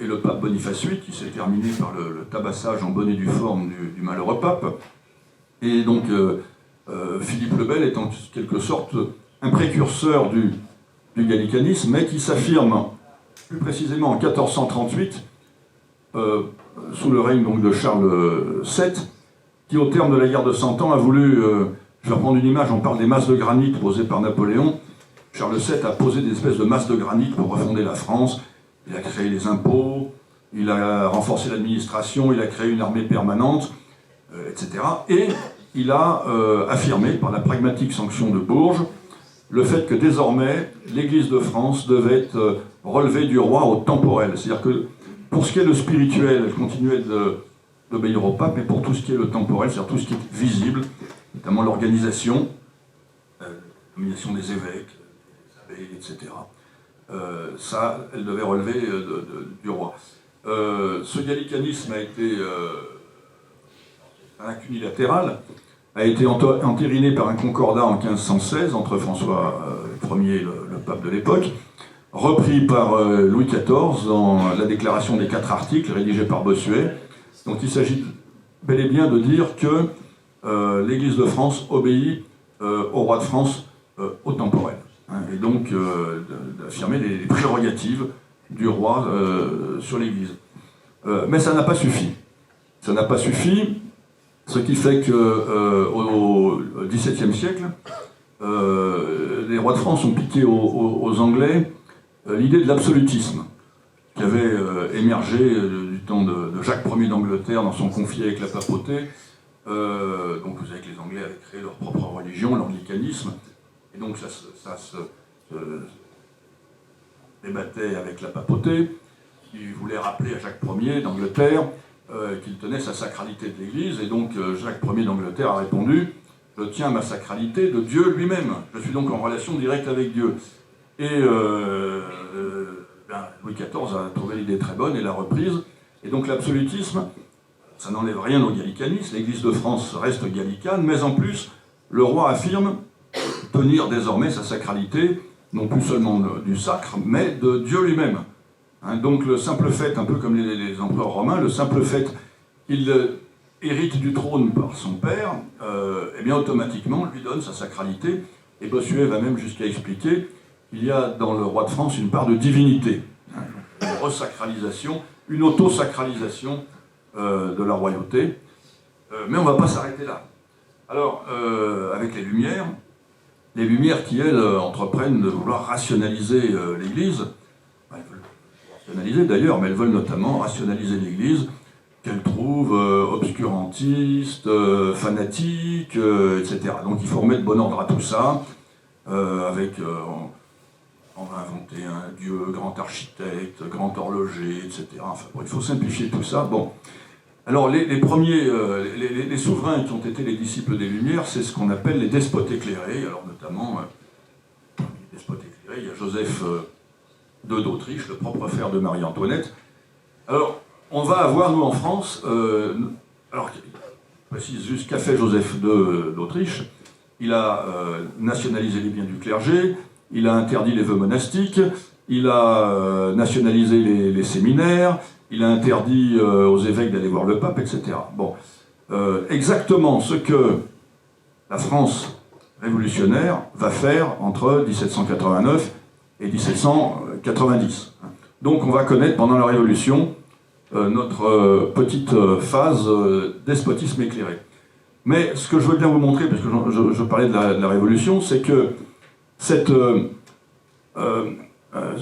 et le pape Boniface VIII, qui s'est terminé par le tabassage en bonne et due forme du malheureux pape. Et donc, Philippe le Bel est en quelque sorte un précurseur du gallicanisme, mais qui s'affirme plus précisément en 1438, sous le règne donc, de Charles VII, qui au terme de la guerre de 100 ans a voulu, je vais reprendre une image, on parle des masses de granit posées par Napoléon. Charles VII a posé des espèces de masses de granit pour refonder la France. Il a créé les impôts, il a renforcé l'administration, il a créé une armée permanente, etc. Et il a affirmé, par la pragmatique sanction de Bourges, le fait que désormais, l'Église de France devait être relevée du roi au temporel. C'est-à-dire que pour ce qui est le spirituel, elle continuait d'obéir au pape, mais pour tout ce qui est le temporel, c'est-à-dire tout ce qui est visible, notamment l'organisation, la nomination des évêques, des abbés, etc., ça, elle devait relever du roi. Ce gallicanisme a été un acte unilatéral, a été entériné par un concordat en 1516 entre François Ier, le pape de l'époque, repris par Louis XIV dans la déclaration des 4 articles rédigée par Bossuet. Donc il s'agit bel et bien de dire que l'Église de France obéit au roi de France au temporel. Et donc d'affirmer les prérogatives du roi sur l'Église. Mais ça n'a pas suffi. Ça n'a pas suffi, ce qui fait qu'au XVIIe siècle, les rois de France ont piqué aux Anglais l'idée de l'absolutisme, qui avait émergé du temps de Jacques Ier d'Angleterre dans son conflit avec la papauté. Donc vous savez que les Anglais avaient créé leur propre religion, l'anglicanisme, et donc ça se débattait avec la papauté, qui voulait rappeler à Jacques Ier d'Angleterre qu'il tenait sa sacralité de l'Église, et donc Jacques Ier d'Angleterre a répondu « Je tiens ma sacralité de Dieu lui-même, je suis donc en relation directe avec Dieu ». Et Louis XIV a trouvé l'idée très bonne et l'a reprise, et donc l'absolutisme, ça n'enlève rien au gallicanisme, l'Église de France reste gallicane, mais en plus, le roi affirme tenir désormais sa sacralité, non plus seulement du sacre, mais de Dieu lui-même. Donc le simple fait, un peu comme les empereurs romains, le simple fait qu'il hérite du trône par son père, eh bien automatiquement lui donne sa sacralité, et Bossuet va même jusqu'à expliquer qu'il y a dans le roi de France une part de divinité. resacralisation, une auto-sacralisation de la royauté. Mais on ne va pas s'arrêter là. Alors, avec les Lumières qui, elles, entreprennent de vouloir rationaliser l'Église, elles veulent rationaliser d'ailleurs, mais elles veulent notamment rationaliser l'Église, qu'elles trouvent obscurantiste, fanatique, etc. Donc il faut remettre bon ordre à tout ça, on va inventer un dieu, grand architecte, grand horloger, etc. Enfin, bon, il faut simplifier tout ça. Bon. Alors les premiers, les souverains qui ont été les disciples des Lumières, c'est ce qu'on appelle les despotes éclairés. Alors notamment, parmi les despotes éclairés, il y a Joseph II d'Autriche, le propre frère de Marie-Antoinette. Alors, on va avoir, nous en France, alors je précise juste qu'a fait Joseph II d'Autriche. Il a nationalisé les biens du clergé, il a interdit les vœux monastiques, il a nationalisé les séminaires, il a interdit aux évêques d'aller voir le pape, etc. Bon, exactement ce que la France révolutionnaire va faire entre 1789 et 1790. Donc on va connaître pendant la Révolution notre petite phase despotisme éclairé. Mais ce que je veux bien vous montrer, parce que je parlais de la Révolution, c'est que cette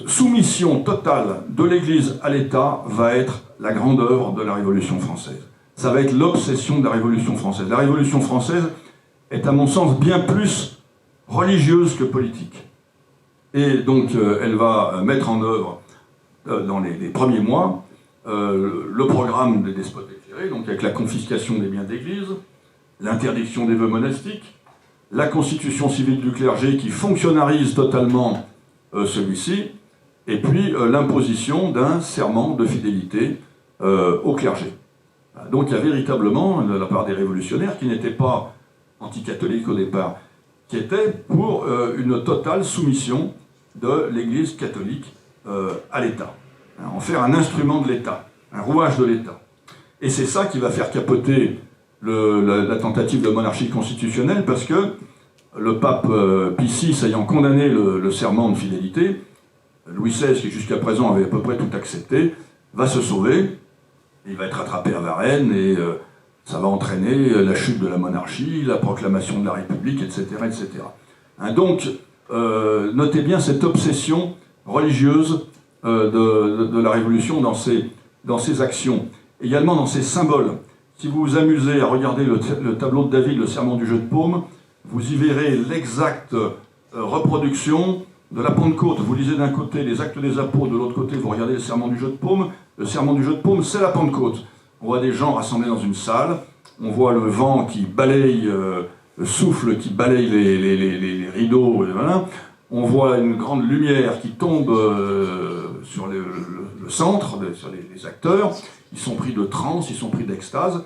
soumission totale de l'Église à l'État va être la grande œuvre de la Révolution française. Ça va être l'obsession de la Révolution française. La Révolution française est, à mon sens, bien plus religieuse que politique. Et donc, elle va mettre en œuvre, dans les premiers mois, le programme des despotes éclairés, donc avec la confiscation des biens d'église, l'interdiction des vœux monastiques, la constitution civile du clergé qui fonctionnarise totalement celui-ci, et puis l'imposition d'un serment de fidélité au clergé. Donc il y a véritablement, de la part des révolutionnaires, qui n'étaient pas anticatholiques au départ, qui étaient pour une totale soumission de l'Église catholique à l'État. En faire un instrument de l'État, un rouage de l'État. Et c'est ça qui va faire capoter la tentative de monarchie constitutionnelle, parce que le pape Pie VI ayant condamné le serment de fidélité, Louis XVI, qui jusqu'à présent avait à peu près tout accepté, va se sauver, il va être attrapé à Varennes, et ça va entraîner la chute de la monarchie, la proclamation de la République, etc. etc. Donc, notez bien cette obsession religieuse de la Révolution dans ses actions, également dans ses symboles. Si vous vous amusez à regarder le tableau de David, le serment du jeu de paume, vous y verrez l'exacte reproduction de la Pentecôte. Vous lisez d'un côté les Actes des Apôtres, de l'autre côté vous regardez le serment du jeu de paume. Le serment du jeu de paume, c'est la Pentecôte. On voit des gens rassemblés dans une salle, on voit le vent qui balaye, le souffle qui balaye les rideaux, et voilà. On voit une grande lumière qui tombe sur le centre, sur les acteurs. Ils sont pris de transe, ils sont pris d'extase.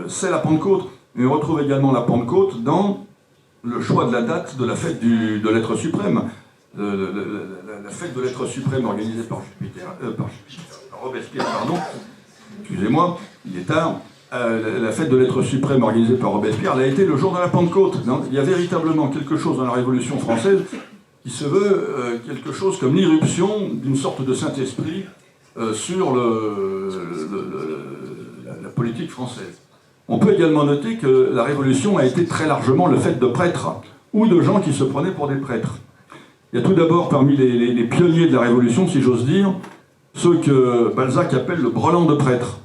C'est la Pentecôte. Mais on retrouve également la Pentecôte dans le choix de la date de la fête de l'être suprême. La fête de l'être suprême organisée par Robespierre, pardon. Excusez-moi, il est tard. La fête de l'être suprême organisée par Robespierre, elle a été le jour de la Pentecôte. Il y a véritablement quelque chose dans la Révolution française qui se veut quelque chose comme l'irruption d'une sorte de Saint-Esprit sur la politique française. On peut également noter que la Révolution a été très largement le fait de prêtres, ou de gens qui se prenaient pour des prêtres. Il y a tout d'abord parmi les pionniers de la Révolution, si j'ose dire, ceux que Balzac appelle le brelan de prêtres.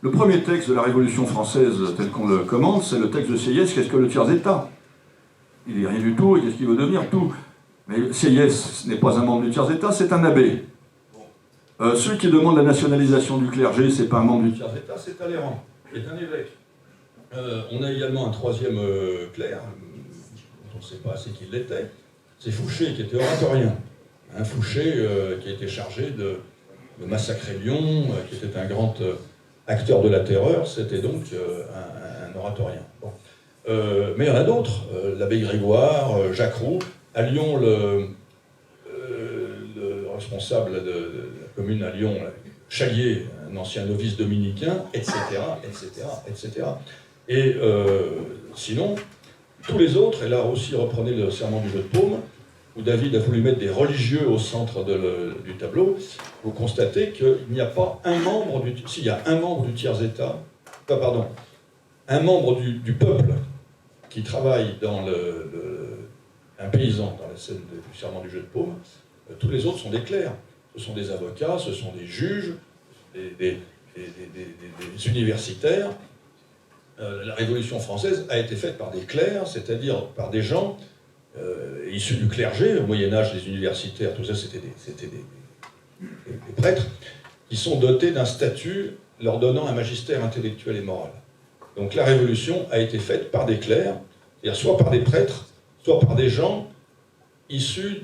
Le premier texte de la Révolution française, tel qu'on le commande, c'est le texte de Sieyès, qu'est-ce que le tiers-État? Il n'est rien du tout, et qu'est-ce qu'il veut devenir? Tout. Mais Sieyès n'est pas un membre du tiers-État, c'est un abbé. Celui qui demande la nationalisation du clergé, c'est pas un membre du tiers-État, c'est Talleyrand, qui est un évêque. On a également un troisième clerc, dont on ne sait pas assez qui l'était, c'est Fouché, qui était oratorien. Un Fouché qui a été chargé de massacrer Lyon, qui était un grand acteur de la terreur, c'était donc un oratorien. Bon. Mais il y en a d'autres, l'abbé Grégoire, Jacques Roux, à Lyon, le responsable de la commune à Lyon, Chalier, un ancien novice dominicain, etc., etc., etc. Et sinon, tous les autres, et là aussi reprenez le serment du jeu de paume, où David a voulu mettre des religieux au centre du tableau, vous constatez qu'il n'y a pas un membre du... S'il y a un membre du tiers-État, un membre du peuple qui travaille dans un paysan dans la scène du serment du jeu de paume, tous les autres sont des clercs. Ce sont des avocats, ce sont des juges, des universitaires. La Révolution française a été faite par des clercs, c'est-à-dire par des gens issus du clergé. Au Moyen-Âge, les universitaires, tout ça, c'était des prêtres qui sont dotés d'un statut leur donnant un magistère intellectuel et moral. Donc la Révolution a été faite par des clercs, c'est-à-dire soit par des prêtres, soit par des gens issus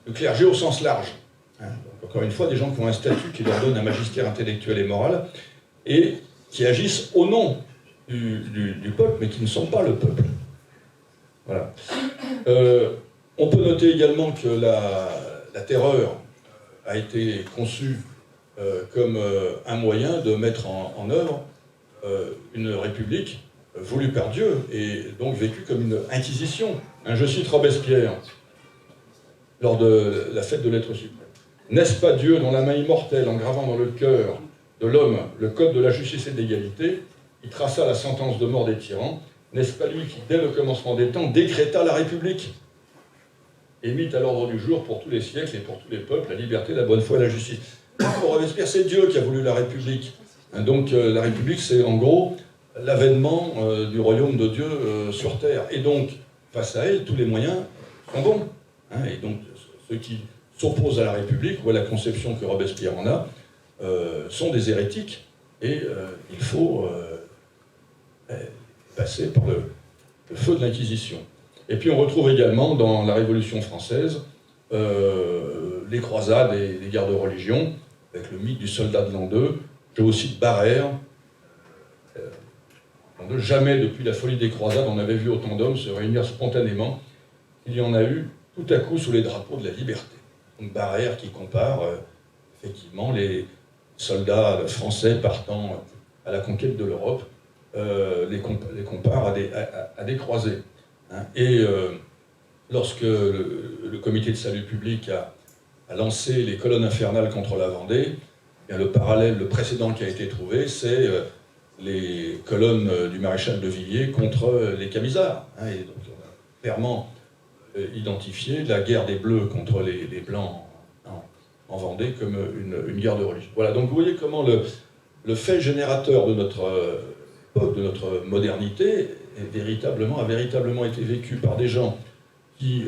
du clergé au sens large. Donc, encore une fois, des gens qui ont un statut qui leur donne un magistère intellectuel et moral, et qui agissent au nom du peuple, mais qui ne sont pas le peuple. Voilà. On peut noter également que la terreur a été conçue comme un moyen de mettre en œuvre une république voulue par Dieu, et donc vécue comme une inquisition. Je cite Robespierre, lors de la fête de l'être suprême. « N'est-ce pas Dieu, dont la main immortelle, en gravant dans le cœur de l'homme le code de la justice et de l'égalité, il traça la sentence de mort des tyrans, n'est-ce pas lui qui, dès le commencement des temps, décréta la République et mit à l'ordre du jour pour tous les siècles et pour tous les peuples la liberté, la bonne foi et la justice ?» Pour Robespierre, c'est Dieu qui a voulu la République. Donc la République, c'est en gros l'avènement du royaume de Dieu sur terre. Et donc, face à elle, tous les moyens sont bons. Et donc, ceux qui s'opposent à la République ou à la conception que Robespierre en a sont des hérétiques. Et il faut passer par le feu de l'Inquisition. Et puis on retrouve également dans la Révolution française les croisades et les guerres de religion, avec le mythe du soldat de l'an 2. Je vous cite Barrère. Jamais depuis la folie des croisades on avait vu autant d'hommes se réunir spontanément. Il y en a eu tout à coup sous les drapeaux de la liberté. Donc Barrère qui compare effectivement les soldats français partant à la conquête de l'Europe, les compare à des croisés. Et lorsque le comité de salut public a lancé les colonnes infernales contre la Vendée, bien le précédent qui a été trouvé, c'est les colonnes du maréchal de Villiers contre les Camisards. Et donc on a clairement identifié la guerre des Bleus contre les Blancs en Vendée comme une guerre de religion. Voilà, donc vous voyez comment le fait générateur de notre époque, de notre modernité, a véritablement été vécu par des gens qui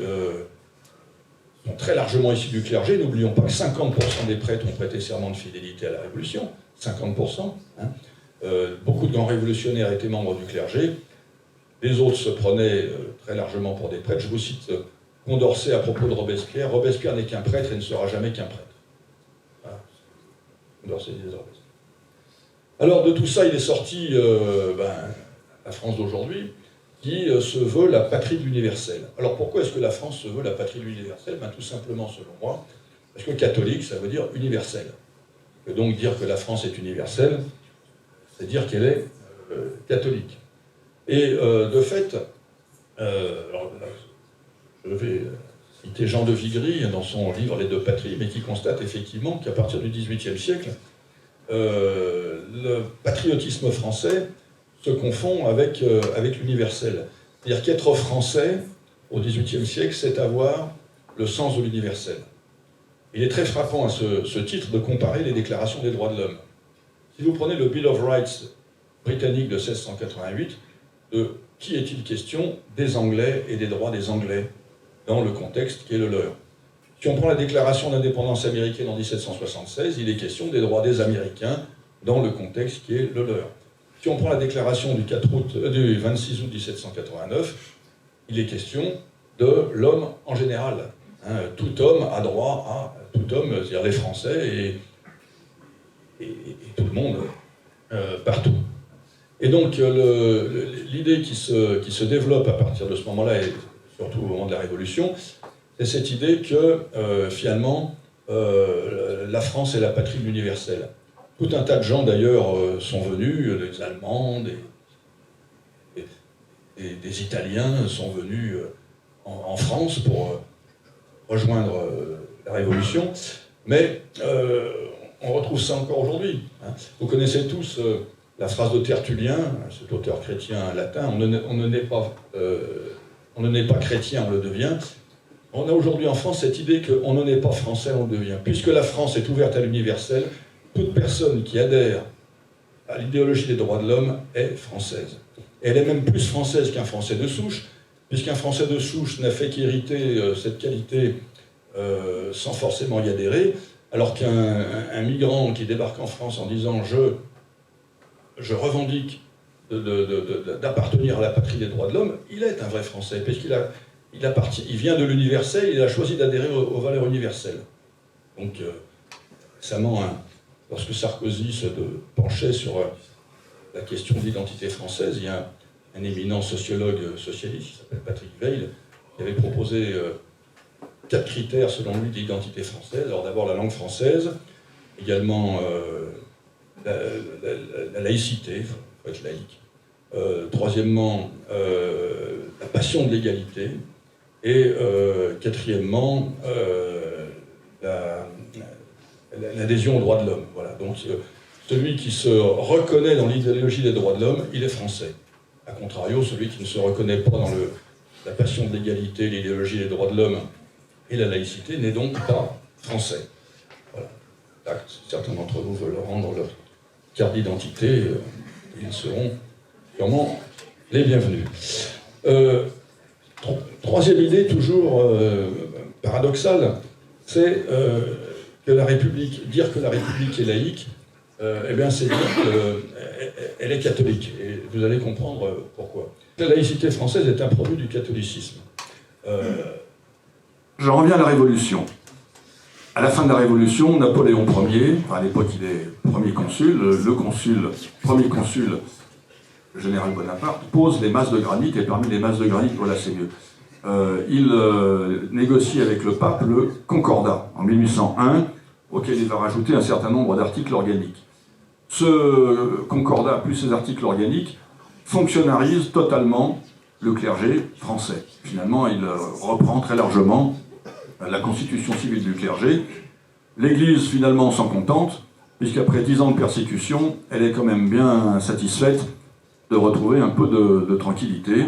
sont très largement issus du clergé. N'oublions pas que 50% des prêtres ont prêté serment de fidélité à la Révolution, 50%. Beaucoup de grands révolutionnaires étaient membres du clergé. Les autres se prenaient très largement pour des prêtres. Je vous cite Condorcet à propos de Robespierre. Robespierre n'est qu'un prêtre et ne sera jamais qu'un prêtre. Voilà. Condorcet disait Robespierre. Alors de tout ça, il est sorti la France d'aujourd'hui, qui se veut la patrie de l'universel. Alors pourquoi est-ce que la France se veut la patrie de l'universel ? Tout simplement, selon moi, parce que catholique, ça veut dire universel. Et donc dire que la France est universelle, c'est dire qu'elle est catholique. Et de fait, je vais citer Jean de Vigry dans son livre « Les deux patries », mais qui constate effectivement qu'à partir du XVIIIe siècle, le patriotisme français se confond avec l'universel. C'est-à-dire qu'être français, au XVIIIe siècle, c'est avoir le sens de l'universel. Il est très frappant à ce titre de comparer les déclarations des droits de l'homme. Si vous prenez le Bill of Rights britannique de 1688, de qui est-il question ? Des Anglais et des droits des Anglais, dans le contexte qui est le leur. Si on prend la déclaration d'indépendance américaine en 1776, il est question des droits des Américains, dans le contexte qui est le leur. Si on prend la déclaration du 26 août 1789, il est question de l'homme en général. Tout homme a droit à tout homme, c'est-à-dire les Français et tout le monde partout. Et donc l'idée qui se développe à partir de ce moment-là, et surtout au moment de la Révolution, c'est cette idée que finalement la France est la patrie de l'universel. Tout un tas de gens d'ailleurs sont venus, des Allemands, des Italiens sont venus en France pour rejoindre la Révolution. Mais on retrouve ça encore aujourd'hui. Hein. Vous connaissez tous la phrase de Tertullien, cet auteur chrétien latin, on ne naît pas chrétien, on le devient. On a aujourd'hui en France cette idée qu'on ne naît pas français, on le devient. Puisque la France est ouverte à l'universel, toute personne qui adhère à l'idéologie des droits de l'homme est française. Et elle est même plus française qu'un Français de souche, puisqu'un Français de souche n'a fait qu'hériter cette qualité sans forcément y adhérer, alors qu'un migrant qui débarque en France en disant « je revendique d'appartenir à la patrie des droits de l'homme », il est un vrai Français, puisqu'il vient de l'universel, il a choisi d'adhérer aux valeurs universelles. Donc, récemment, lorsque Sarkozy se penchait sur la question de l'identité française, il y a un éminent sociologue socialiste qui s'appelle Patrick Weil, qui avait proposé 4 critères selon lui d'identité française. Alors d'abord la langue française, également la laïcité, il faut être laïque. Troisièmement, la passion de l'égalité. Et quatrièmement, l'adhésion aux droits de l'homme. Voilà. Donc celui qui se reconnaît dans l'idéologie des droits de l'homme, il est français. A contrario, celui qui ne se reconnaît pas dans la passion de l'égalité, l'idéologie des droits de l'homme et la laïcité n'est donc pas français. Voilà. Là, certains d'entre vous veulent rendre leur carte d'identité, ils seront sûrement les bienvenus. Troisième idée, toujours paradoxale, c'est que la République, dire que la République est laïque, eh bien c'est dire qu'elle est catholique. Et vous allez comprendre pourquoi. La laïcité française est un produit du catholicisme. J'en reviens à la Révolution. À la fin de la Révolution, Napoléon Ier, à l'époque il est premier consul, premier consul, le général Bonaparte, pose les masses de granit, et parmi les masses de granit, voilà c'est mieux. Il négocie avec le pape le Concordat, en 1801, auquel il va rajouter un certain nombre d'articles organiques. Ce Concordat, plus ces articles organiques, fonctionnarise totalement le clergé français. Finalement, il reprend très largement la constitution civile du clergé. L'Église, finalement, s'en contente, puisqu'après 10 ans de persécution, elle est quand même bien satisfaite de retrouver un peu de tranquillité.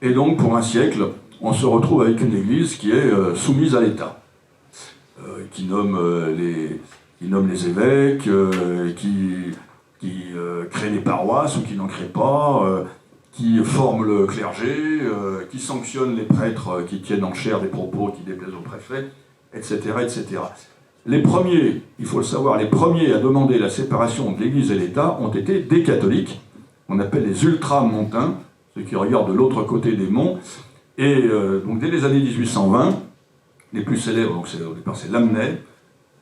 Et donc, pour un siècle, on se retrouve avec une Église qui est soumise à l'État, qui nomme les évêques, qui crée les paroisses ou qui n'en crée pas, qui forme le clergé, qui sanctionne les prêtres qui tiennent en chair des propos qui déplaisent au préfet, etc., etc. Les premiers, il faut le savoir, les premiers à demander la séparation de l'Église et l'État ont été des catholiques, qu'on appelle les ultramontains, ceux qui regardent de l'autre côté des monts. Et donc dès les années 1820, les plus célèbres, donc au départ c'est Lamennais,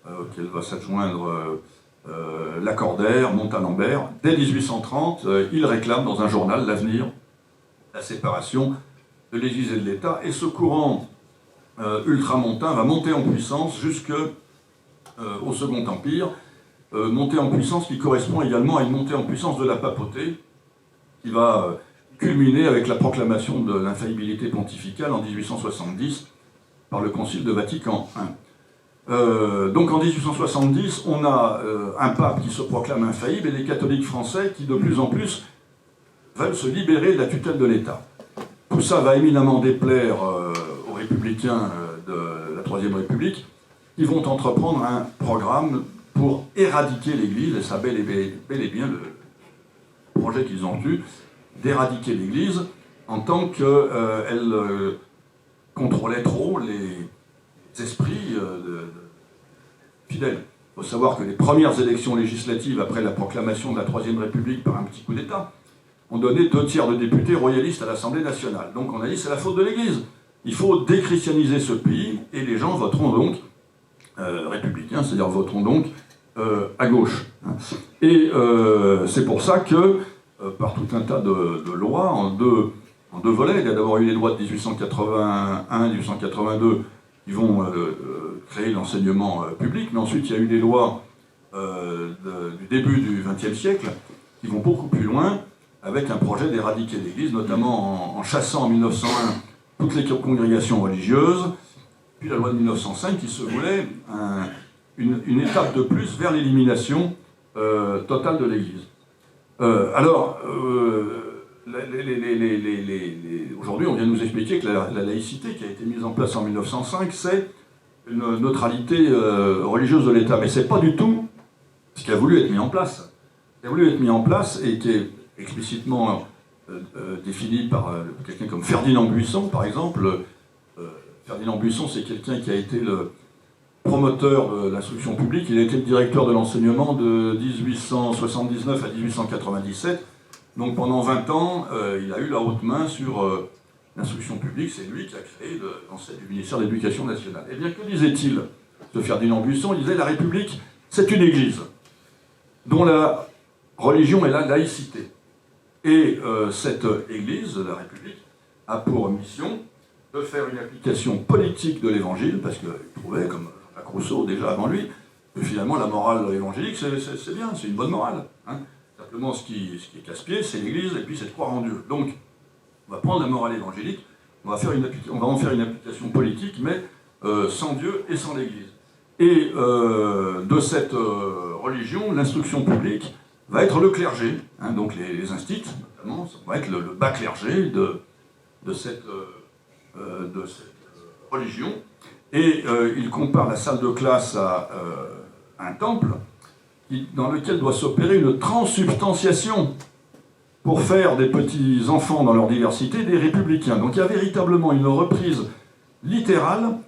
auquel va s'adjoindre Lacordaire, Montalembert. Dès 1830, il réclame dans un journal, l'Avenir, la séparation de l'Église et de l'État. Et ce courant ultramontain va monter en puissance jusqu'au Second Empire, montée en puissance qui correspond également à une montée en puissance de la papauté, qui va culminer avec la proclamation de l'infaillibilité pontificale en 1870 par le Concile de Vatican I. Donc en 1870, on a un pape qui se proclame infaillible et les catholiques français qui de plus en plus veulent se libérer de la tutelle de l'État. Tout ça va éminemment déplaire aux républicains de la Troisième République, qui vont entreprendre un programme pour éradiquer l'Église, et ça bel et bien le projet qu'ils ont eu, d'éradiquer l'Église en tant qu'elle contrôlait trop les esprits fidèles. Il faut savoir que les premières élections législatives après la proclamation de la Troisième République par un petit coup d'État ont donné 2/3 de députés royalistes à l'Assemblée nationale. Donc on a dit c'est la faute de l'Église. Il faut déchristianiser ce pays et les gens voteront donc républicains, c'est-à-dire voteront donc à gauche. Et c'est pour ça que par tout un tas de lois en deux volets, il y a d'abord eu les lois de 1881 et 1882 qui vont créer l'enseignement public, mais ensuite il y a eu des lois du début du XXe siècle qui vont beaucoup plus loin avec un projet d'éradiquer l'Église, notamment en chassant en 1901 toutes les congrégations religieuses, puis la loi de 1905 qui se voulait une étape de plus vers l'élimination totale de l'Église. Aujourd'hui, on vient nous expliquer que la laïcité qui a été mise en place en 1905, c'est une neutralité religieuse de l'État. Mais ce n'est pas du tout ce qui a voulu être mis en place. Ce qui a voulu être mis en place et qui est explicitement défini par quelqu'un comme Ferdinand Buisson, par exemple. Ferdinand Buisson, c'est quelqu'un qui a été le promoteur de l'instruction publique. Il a été le directeur de l'enseignement de 1879 à 1897. Donc pendant 20 ans, il a eu la haute main sur l'instruction publique. C'est lui qui a créé l'enseigne du ministère de l'Éducation nationale. Eh bien, que disait-il de Ferdinand Buisson? Il disait: la République, c'est une église dont la religion est la laïcité. Et cette église, la République, a pour mission de faire une application politique de l'évangile, parce qu'il trouvait, comme Jacques Rousseau déjà avant lui, que finalement la morale évangélique, c'est bien, c'est une bonne morale. Hein. Simplement, ce qui est casse-pied, c'est l'Église, et puis c'est de croire en Dieu. Donc, on va prendre la morale évangélique, on va en faire une application politique, mais sans Dieu et sans l'Église. Et de cette religion, l'instruction publique va être le clergé, hein, donc les instits, notamment, ça va être le bas clergé de cette religion. Et il compare la salle de classe à un temple dans lequel doit s'opérer une transsubstantiation pour faire des petits enfants dans leur diversité des républicains. Donc il y a véritablement une reprise littérale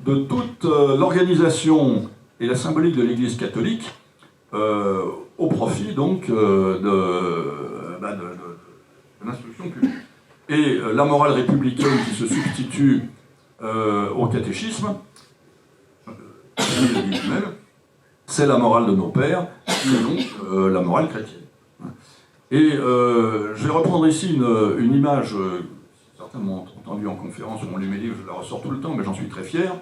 de toute l'organisation et la symbolique de l'Église catholique au profit donc de l'instruction publique. Et la morale républicaine qui se substitue au catéchisme, c'est la morale de nos pères, et donc la morale chrétienne. Et je vais reprendre ici une image, certains m'ont entendu en conférence ou on lu mes livres, je la ressors tout le temps, mais j'en suis très fier.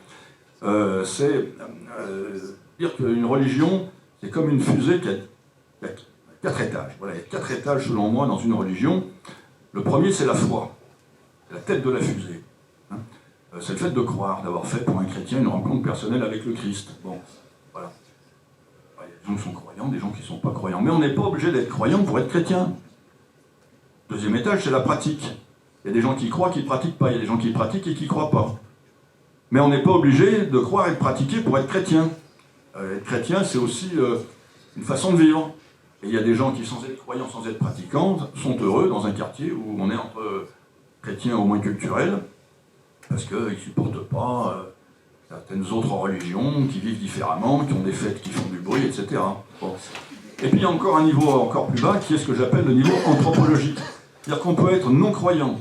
C'est dire qu'une religion, c'est comme une fusée qui a 4 étages. Voilà, il y a 4 étages selon moi dans une religion. Le premier, c'est la foi, c'est la tête de la fusée. Hein. C'est le fait de croire, d'avoir fait pour un chrétien une rencontre personnelle avec le Christ. Bon, voilà. Il y a des gens qui sont croyants, des gens qui ne sont pas croyants. Mais on n'est pas obligé d'être croyant pour être chrétien. Deuxième étage, c'est la pratique. Il y a des gens qui croient, qui ne pratiquent pas. Il y a des gens qui pratiquent et qui ne croient pas. Mais on n'est pas obligé de croire et de pratiquer pour être chrétien. Être chrétien, c'est aussi une façon de vivre. Et il y a des gens qui, sans être croyants, sans être pratiquants, sont heureux dans un quartier où on est entre chrétiens au moins culturels, parce qu'ils ne supportent pas certaines autres religions qui vivent différemment, qui ont des fêtes qui font du bruit, etc. Bon. Et puis il y a encore un niveau encore plus bas, qui est ce que j'appelle le niveau anthropologique. C'est-à-dire qu'on peut être non-croyant,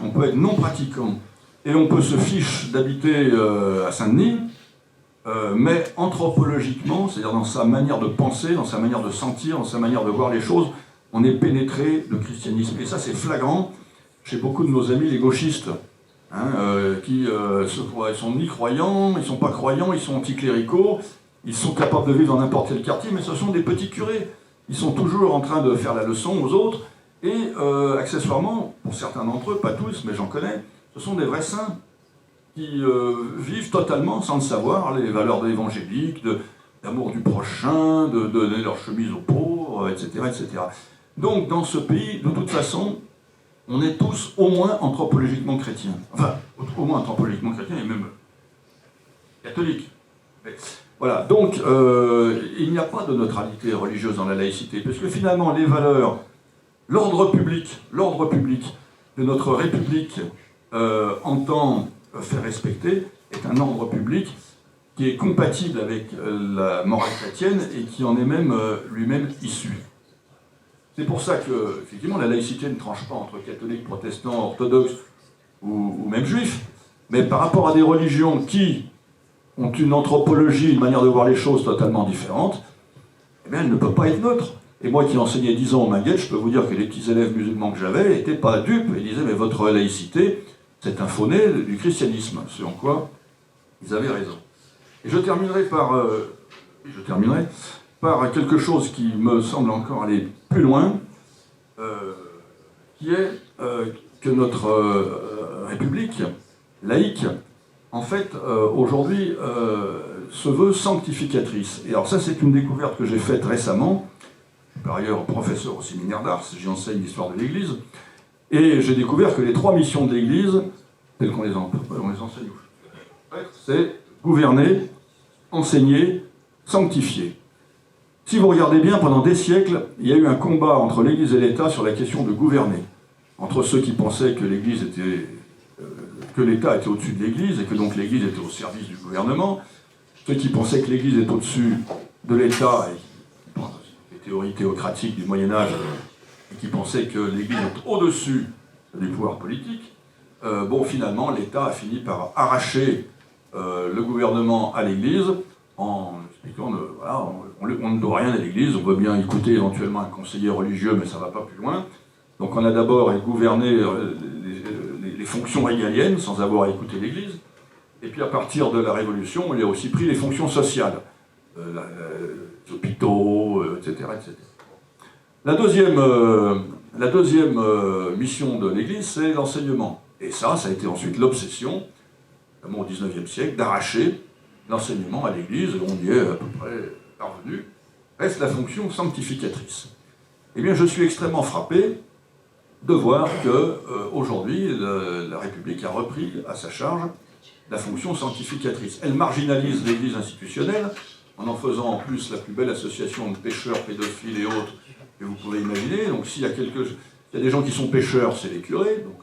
on peut être non-pratiquant, et on peut se fiche d'habiter à Saint-Denis, mais anthropologiquement, c'est-à-dire dans sa manière de penser, dans sa manière de sentir, dans sa manière de voir les choses, on est pénétré de christianisme. Et ça, c'est flagrant chez beaucoup de nos amis les gauchistes, hein, qui sont ni croyants, ils ne sont pas croyants, ils sont anticléricaux, ils sont capables de vivre dans n'importe quel quartier, mais ce sont des petits curés. Ils sont toujours en train de faire la leçon aux autres, et accessoirement, pour certains d'entre eux, pas tous, mais j'en connais, ce sont des vrais saints qui vivent totalement, sans le savoir, les valeurs de l'évangélique, d'amour du prochain, de donner leur chemise aux pauvres, etc., etc. Donc, dans ce pays, de toute façon, on est tous au moins anthropologiquement chrétiens. Enfin, au moins anthropologiquement chrétiens et même catholiques. Mais, voilà, donc, il n'y a pas de neutralité religieuse dans la laïcité, puisque finalement, les valeurs, l'ordre public de notre République entend faire respecter est un ordre public qui est compatible avec la morale chrétienne et qui en est même lui-même issu. C'est pour ça que, effectivement, la laïcité ne tranche pas entre catholiques, protestants, orthodoxes ou même juifs, mais par rapport à des religions qui ont une anthropologie, une manière de voir les choses totalement différente, eh bien, elle ne peut pas être neutre. Et moi qui enseignais 10 ans au Minguette, je peux vous dire que les petits élèves musulmans que j'avais n'étaient pas dupes. Ils disaient, mais votre laïcité, c'est un faux-né du christianisme, ce en quoi ils avaient raison. Et je terminerai par quelque chose qui me semble encore aller plus loin, qui est que notre république laïque, en fait, aujourd'hui, se veut sanctificatrice. Et alors ça, c'est une découverte que j'ai faite récemment. Je suis par ailleurs professeur au séminaire d'Ars, j'y enseigne l'histoire de l'Église. Et j'ai découvert que les 3 missions de l'Église, telles qu'on les enseigne, c'est gouverner, enseigner, sanctifier. Si vous regardez bien, pendant des siècles, il y a eu un combat entre l'Église et l'État sur la question de gouverner. Entre ceux qui pensaient que l'Église était, que l'État était au-dessus de l'Église et que donc l'Église était au service du gouvernement, ceux qui pensaient que l'Église était au-dessus de l'État et qui pensent les théories théocratiques du Moyen-Âge et qui pensaient que l'Église est au-dessus des pouvoirs politiques. Finalement, l'État a fini par arracher le gouvernement à l'Église en expliquant voilà, on ne doit rien à l'Église, on veut bien écouter éventuellement un conseiller religieux, mais ça ne va pas plus loin. Donc on a d'abord gouverné les fonctions régaliennes sans avoir à écouter l'Église. Et puis à partir de la Révolution, on a aussi pris les fonctions sociales, les hôpitaux, etc., etc. La deuxième mission de l'Église, c'est l'enseignement. Et ça a été ensuite l'obsession, notamment au XIXe siècle, d'arracher l'enseignement à l'Église, et on y est à peu près parvenu. Reste la fonction sanctificatrice. Eh bien, je suis extrêmement frappé de voir qu'aujourd'hui, la République a repris à sa charge la fonction sanctificatrice. Elle marginalise l'Église institutionnelle, en faisant en plus la plus belle association de pécheurs, pédophiles et autres que vous pouvez imaginer. Donc s'il y a des gens qui sont pécheurs, c'est les curés, donc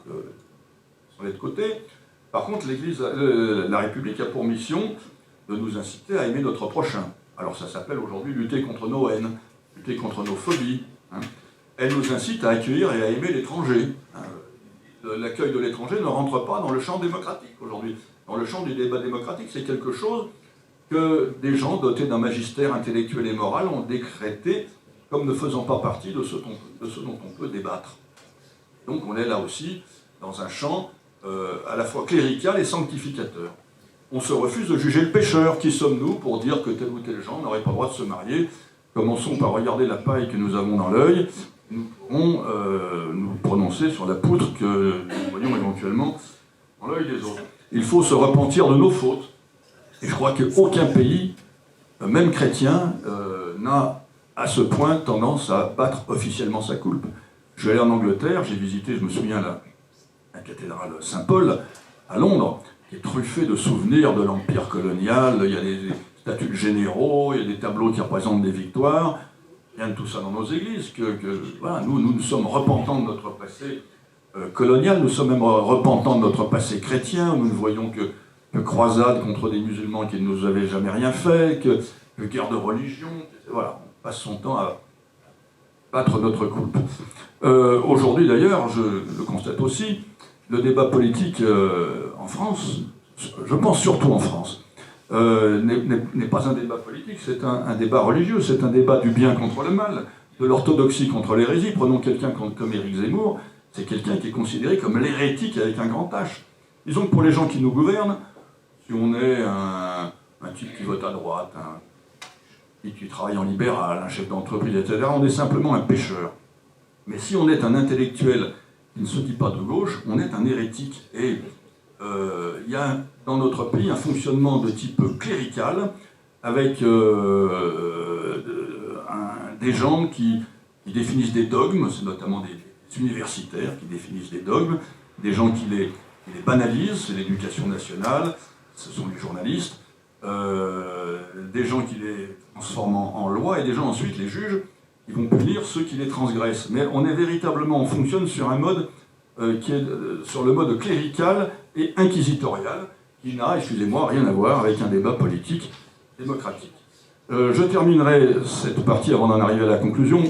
on les de côté. Par contre, la République a pour mission de nous inciter à aimer notre prochain. Alors ça s'appelle aujourd'hui lutter contre nos haines, lutter contre nos phobies. Elle nous incite à accueillir et à aimer l'étranger. L'accueil de l'étranger ne rentre pas dans le champ démocratique aujourd'hui. Dans le champ du débat démocratique, c'est quelque chose que des gens dotés d'un magistère intellectuel et moral ont décrété comme ne faisant pas partie de ce dont on peut débattre. Donc on est là aussi dans un champ à la fois clérical et sanctificateur. On se refuse de juger le pécheur. Qui sommes-nous pour dire que tel ou tel gens n'auraient pas le droit de se marier? Commençons par regarder la paille que nous avons dans l'œil. Nous pourrons nous prononcer sur la poutre que nous voyons éventuellement dans l'œil des autres. Il faut se repentir de nos fautes. Et je crois qu'aucun pays, même chrétien, n'a à ce point tendance à battre officiellement sa culpe. Je suis allé en Angleterre, j'ai visité, je me souviens, la cathédrale Saint-Paul à Londres, qui est truffée de souvenirs de l'Empire colonial. Il y a des statues de généraux, il y a des tableaux qui représentent des victoires. Rien de tout ça dans nos églises. Voilà, nous sommes repentants de notre passé colonial, nous sommes même repentants de notre passé chrétien. Nous ne voyons que croisades contre des musulmans qui ne nous avaient jamais rien fait, que guerre de religion. Voilà, on passe son temps à battre notre coupe. Aujourd'hui d'ailleurs, je le constate aussi, le débat politique en France, je pense surtout en France, n'est pas un débat politique, c'est un débat religieux, c'est un débat du bien contre le mal, de l'orthodoxie contre l'hérésie. Prenons quelqu'un comme Éric Zemmour, c'est quelqu'un qui est considéré comme l'hérétique avec un grand H. Disons que pour les gens qui nous gouvernent, si on est un type qui vote à droite, qui travaille en libéral, un chef d'entreprise, etc., on est simplement un pécheur. Mais si on est un intellectuel qui ne se dit pas de gauche, on est un hérétique. Et il y a dans notre pays un fonctionnement de type clérical, avec des gens qui définissent des dogmes, c'est notamment des universitaires qui définissent des dogmes, des gens qui les banalisent, c'est l'éducation nationale, ce sont les journalistes, des gens qui les transforment en loi, et des gens ensuite, les juges, qui vont punir ceux qui les transgressent. Mais on fonctionne sur un mode qui est sur le mode clérical et inquisitorial, qui n'a, excusez-moi, rien à voir avec un débat politique démocratique. Je terminerai cette partie, avant d'en arriver à la conclusion,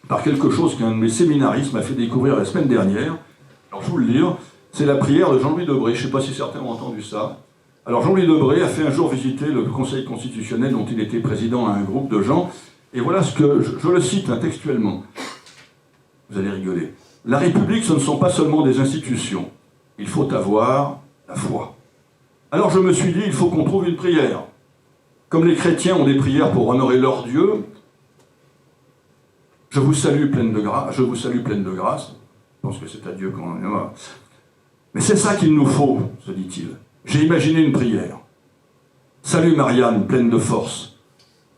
par quelque chose qu'un de mes séminaristes m'a fait découvrir la semaine dernière. Alors je vous le lire, c'est la prière de Jean-Louis Debré. Je ne sais pas si certains ont entendu ça. Alors Jean-Louis Debré a fait un jour visiter le Conseil constitutionnel dont il était président à un groupe de gens, et voilà ce que, je le cite textuellement, vous allez rigoler. La République, ce ne sont pas seulement des institutions, il faut avoir la foi. Alors je me suis dit, il faut qu'on trouve une prière. Comme les chrétiens ont des prières pour honorer leur Dieu, je vous salue pleine de grâce, je pense que c'est à Dieu qu'on en est. Mais c'est ça qu'il nous faut, se dit-il. J'ai imaginé une prière. Salut Marianne, pleine de force.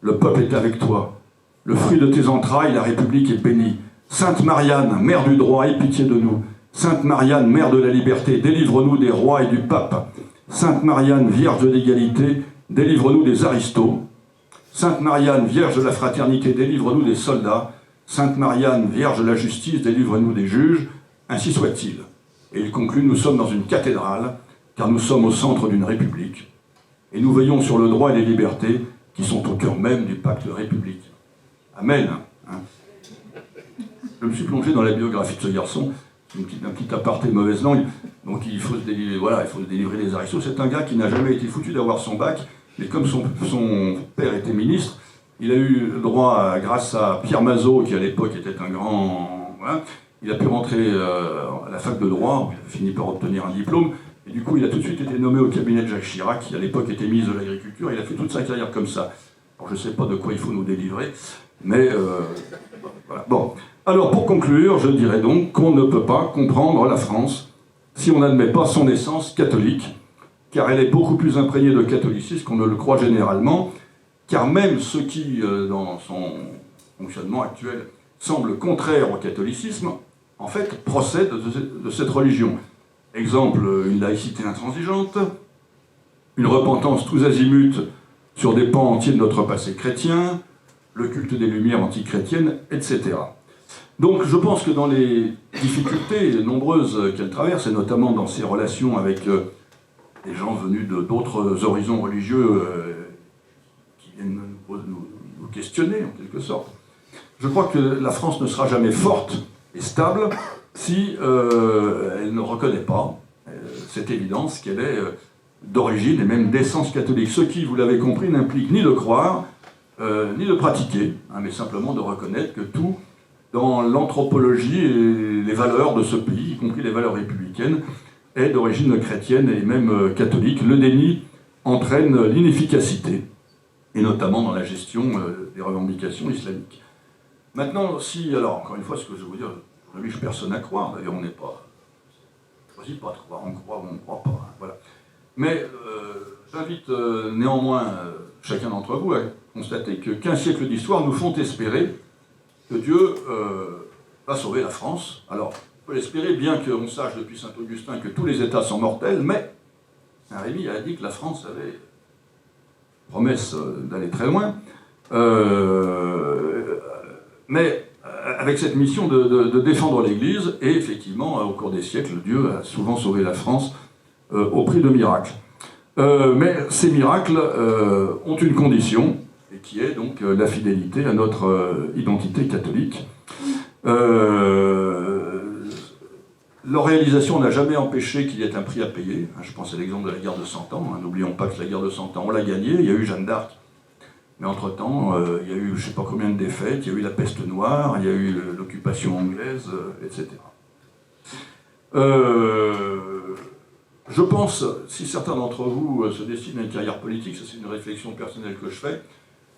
Le peuple est avec toi. Le fruit de tes entrailles, la République est bénie. Sainte Marianne, mère du droit, aie pitié de nous. Sainte Marianne, mère de la liberté, délivre-nous des rois et du pape. Sainte Marianne, vierge de l'égalité, délivre-nous des aristos. Sainte Marianne, vierge de la fraternité, délivre-nous des soldats. Sainte Marianne, vierge de la justice, délivre-nous des juges. Ainsi soit-il. Et il conclut, nous sommes dans une cathédrale, car nous sommes au centre d'une république. Et nous veillons sur le droit et les libertés qui sont au cœur même du pacte républicain. Amen. Je me suis plongé dans la biographie de ce garçon, un petit aparté mauvaise langue, donc il faut se délivrer des aristos. C'est un gars qui n'a jamais été foutu d'avoir son bac, mais comme son père était ministre, il a eu droit, grâce à Pierre Mazot, qui à l'époque était un grand... Voilà, il a pu rentrer à la fac de droit, où il a fini par obtenir un diplôme, et du coup il a tout de suite été nommé au cabinet de Jacques Chirac, qui à l'époque était ministre de l'Agriculture, et il a fait toute sa carrière comme ça. Alors je ne sais pas de quoi il faut nous délivrer, mais voilà. Bon. Alors pour conclure, je dirais donc qu'on ne peut pas comprendre la France si on n'admet pas son essence catholique, car elle est beaucoup plus imprégnée de catholicisme qu'on ne le croit généralement, car même ce qui, dans son fonctionnement actuel, semble contraire au catholicisme, en fait, procède de cette religion. Exemple, une laïcité intransigeante, une repentance tous azimuts sur des pans entiers de notre passé chrétien, le culte des Lumières antichrétiennes, etc. Donc je pense que dans les difficultés nombreuses qu'elle traverse, et notamment dans ses relations avec des gens venus d'autres horizons religieux qui viennent nous questionner en quelque sorte, je crois que la France ne sera jamais forte et stable si elle ne reconnaît pas cette évidence qu'elle est d'origine et même d'essence catholique. Ce qui, vous l'avez compris, n'implique ni de croire, ni de pratiquer, mais simplement de reconnaître que tout, dans l'anthropologie et les valeurs de ce pays, y compris les valeurs républicaines, est d'origine chrétienne et même catholique. Le déni entraîne l'inefficacité, et notamment dans la gestion des revendications islamiques. Maintenant, si, alors, encore une fois, ce que je veux vous dire, je n'oblige personne à croire, d'ailleurs on n'est pas... Je ne choisis pas de croire, on croit ou on ne croit pas, voilà. Mais j'invite néanmoins chacun d'entre vous à constater que 15 siècles d'histoire nous font espérer que Dieu va sauver la France. Alors, on peut l'espérer, bien qu'on sache depuis saint Augustin que tous les États sont mortels, mais Saint-Rémy a dit que la France avait promesse d'aller très loin, mais avec cette mission de défendre l'Église, et effectivement, au cours des siècles, Dieu a souvent sauvé la France au prix de miracles. Mais ces miracles ont une condition, et qui est donc la fidélité à notre identité catholique. Leur réalisation n'a jamais empêché qu'il y ait un prix à payer. Je pense à l'exemple de la guerre de 100 ans. N'oublions pas que la guerre de 100 ans, on l'a gagnée. Il y a eu Jeanne d'Arc. Mais entre-temps, il y a eu je ne sais pas combien de défaites. Il y a eu la peste noire, il y a eu l'occupation anglaise, etc. Je pense, si certains d'entre vous se destinent à une carrière politique, ça c'est une réflexion personnelle que je fais,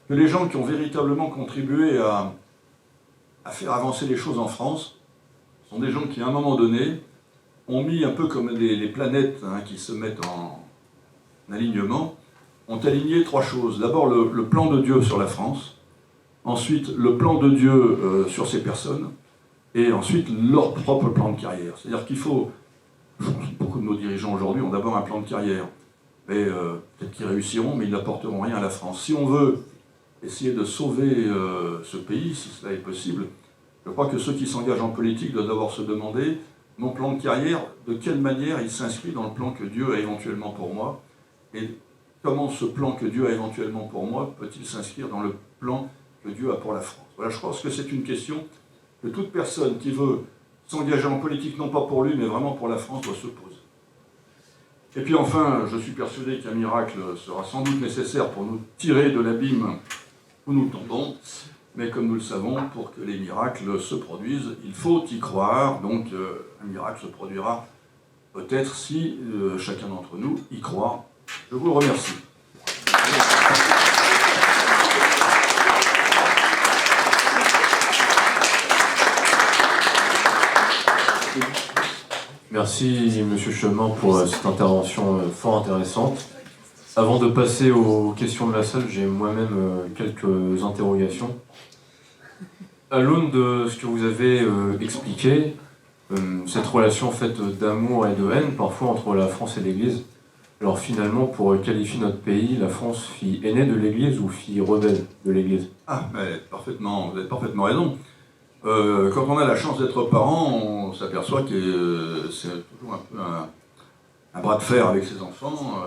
que les gens qui ont véritablement contribué à faire avancer les choses en France sont des gens qui, à un moment donné, ont mis un peu comme les planètes qui se mettent en alignement, ont aligné trois choses. D'abord, le plan de Dieu sur la France, ensuite, le plan de Dieu sur ces personnes, et ensuite, leur propre plan de carrière. C'est-à-dire qu'il faut... Beaucoup de nos dirigeants aujourd'hui ont d'abord un plan de carrière. Mais peut-être qu'ils réussiront, mais ils n'apporteront rien à la France. Si on veut essayer de sauver ce pays, si cela est possible, je crois que ceux qui s'engagent en politique doivent d'abord se demander, mon plan de carrière, de quelle manière il s'inscrit dans le plan que Dieu a éventuellement pour moi, et comment ce plan que Dieu a éventuellement pour moi peut-il s'inscrire dans le plan que Dieu a pour la France. Voilà, je pense que c'est une question que toute personne qui veut s'engager en politique, non pas pour lui, mais vraiment pour la France, doit se poser. Et puis enfin, je suis persuadé qu'un miracle sera sans doute nécessaire pour nous tirer de l'abîme où nous tombons, mais comme nous le savons, pour que les miracles se produisent, il faut y croire, donc un miracle se produira peut-être si chacun d'entre nous y croit. Je vous remercie. Merci Monsieur Chemin pour cette intervention fort intéressante. Avant de passer aux questions de la salle, j'ai moi-même quelques interrogations. À l'aune de ce que vous avez expliqué, cette relation faite d'amour et de haine parfois entre la France et l'Église, alors finalement, pour qualifier notre pays, la France, fille aînée de l'Église ou fille rebelle de l'Église? Ah, mais vous avez parfaitement raison. Quand on a la chance d'être parent, on s'aperçoit que c'est toujours un peu un bras de fer avec ses enfants.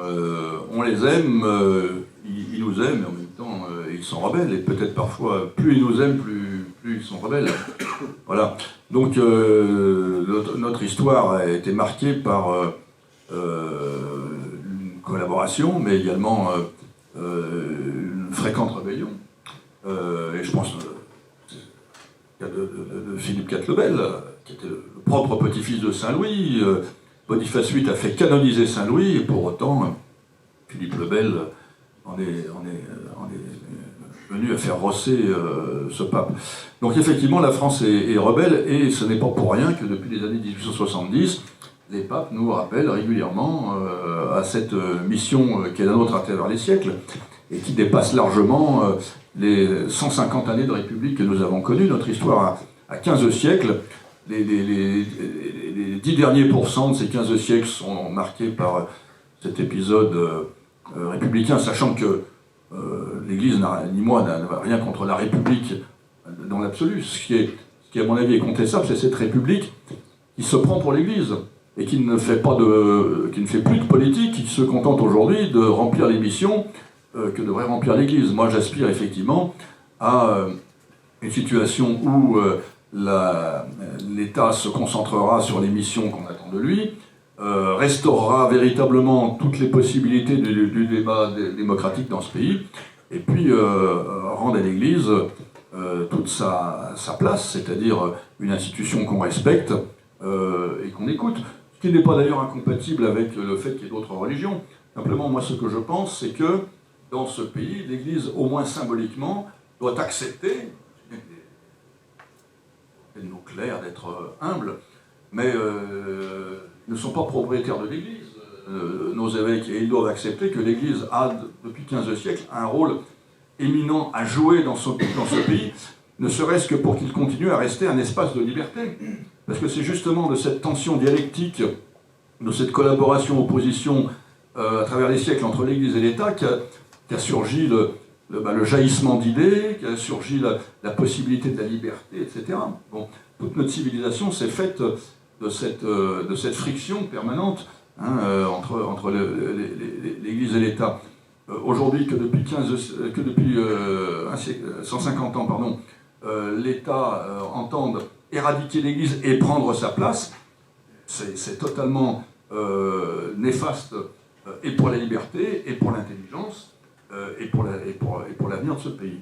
On les aime, ils nous aiment, et en même temps, ils sont rebelles. Et peut-être parfois, plus ils nous aiment, plus ils sont rebelles. Voilà. Donc, notre histoire a été marquée par une collaboration, mais également une fréquente rébellion. Et je pense de Philippe IV le Bel, qui était le propre petit-fils de Saint-Louis. Boniface VIII a fait canoniser Saint-Louis, et pour autant, Philippe le Bel en est venu à faire rosser ce pape. Donc effectivement, la France est rebelle, et ce n'est pas pour rien que depuis les années 1870, les papes nous rappellent régulièrement à cette mission qui est la nôtre à travers les siècles, et qui dépasse largement les 150 années de République que nous avons connues. Notre histoire a 15 siècles. Les 10 derniers pourcents de ces 15 siècles sont marqués par cet épisode républicain, sachant que l'Église, ni moi, n'a rien contre la République dans l'absolu. Ce qui, à mon avis, est contestable, c'est cette République qui se prend pour l'Église et qui ne fait plus de politique, qui se contente aujourd'hui de remplir les missions que devrait remplir l'Église. Moi, j'aspire effectivement à une situation où l'État se concentrera sur les missions qu'on attend de lui, restaurera véritablement toutes les possibilités du débat démocratique dans ce pays, et puis rendre à l'Église toute sa place, c'est-à-dire une institution qu'on respecte et qu'on écoute. Ce qui n'est pas d'ailleurs incompatible avec le fait qu'il y ait d'autres religions. Simplement, moi, ce que je pense, c'est que dans ce pays, l'Église, au moins symboliquement, doit accepter, c'est nos clercs d'être humbles, mais ne sont pas propriétaires de l'Église, nos évêques, et ils doivent accepter que l'Église a, depuis 15 siècles, un rôle éminent à jouer dans ce pays, ne serait-ce que pour qu'il continue à rester un espace de liberté. Parce que c'est justement de cette tension dialectique, de cette collaboration-opposition à travers les siècles entre l'Église et l'État qu'a surgi le jaillissement d'idées, qu'a surgi la possibilité de la liberté, etc. Bon, toute notre civilisation s'est faite de cette friction permanente entre l'Église et l'État. Aujourd'hui, que depuis 150 ans, pardon, l'État entende éradiquer l'Église et prendre sa place, c'est totalement néfaste et pour la liberté, et pour l'intelligence, et pour l'avenir de ce pays.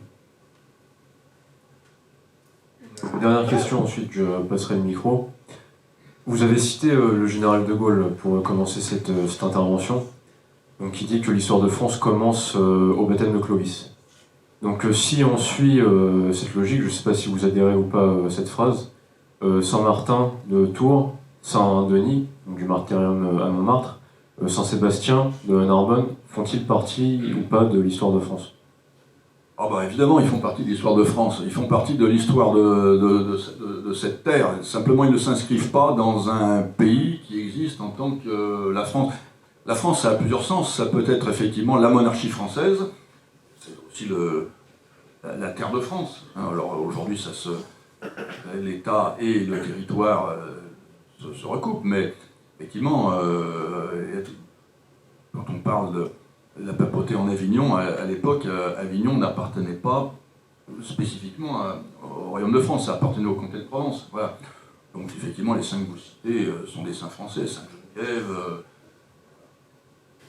Dernière question, ensuite je passerai le micro. Vous avez cité le général de Gaulle pour commencer cette intervention, donc, qui dit que l'histoire de France commence au baptême de Clovis. Donc si on suit cette logique, je ne sais pas si vous adhérez ou pas à cette phrase, Saint-Martin de Tours, Saint-Denis, donc du martyrium à Montmartre, Saint-Sébastien de Narbonne, font-ils partie ou pas de l'histoire de France? Ah bah évidemment, ils font partie de l'histoire de France, ils font partie de l'histoire de cette terre. Simplement, ils ne s'inscrivent pas dans un pays qui existe en tant que la France. La France, ça a plusieurs sens. Ça peut être effectivement la monarchie française, c'est aussi la terre de France. Alors aujourd'hui, l'État et le territoire se recoupent, mais effectivement, quand on parle de la papauté en Avignon, à l'époque, Avignon n'appartenait pas spécifiquement au royaume de France, ça appartenait au comté de Provence. Voilà. Donc effectivement, les 5 que vous citez sont des saints français, Sainte-Geneviève.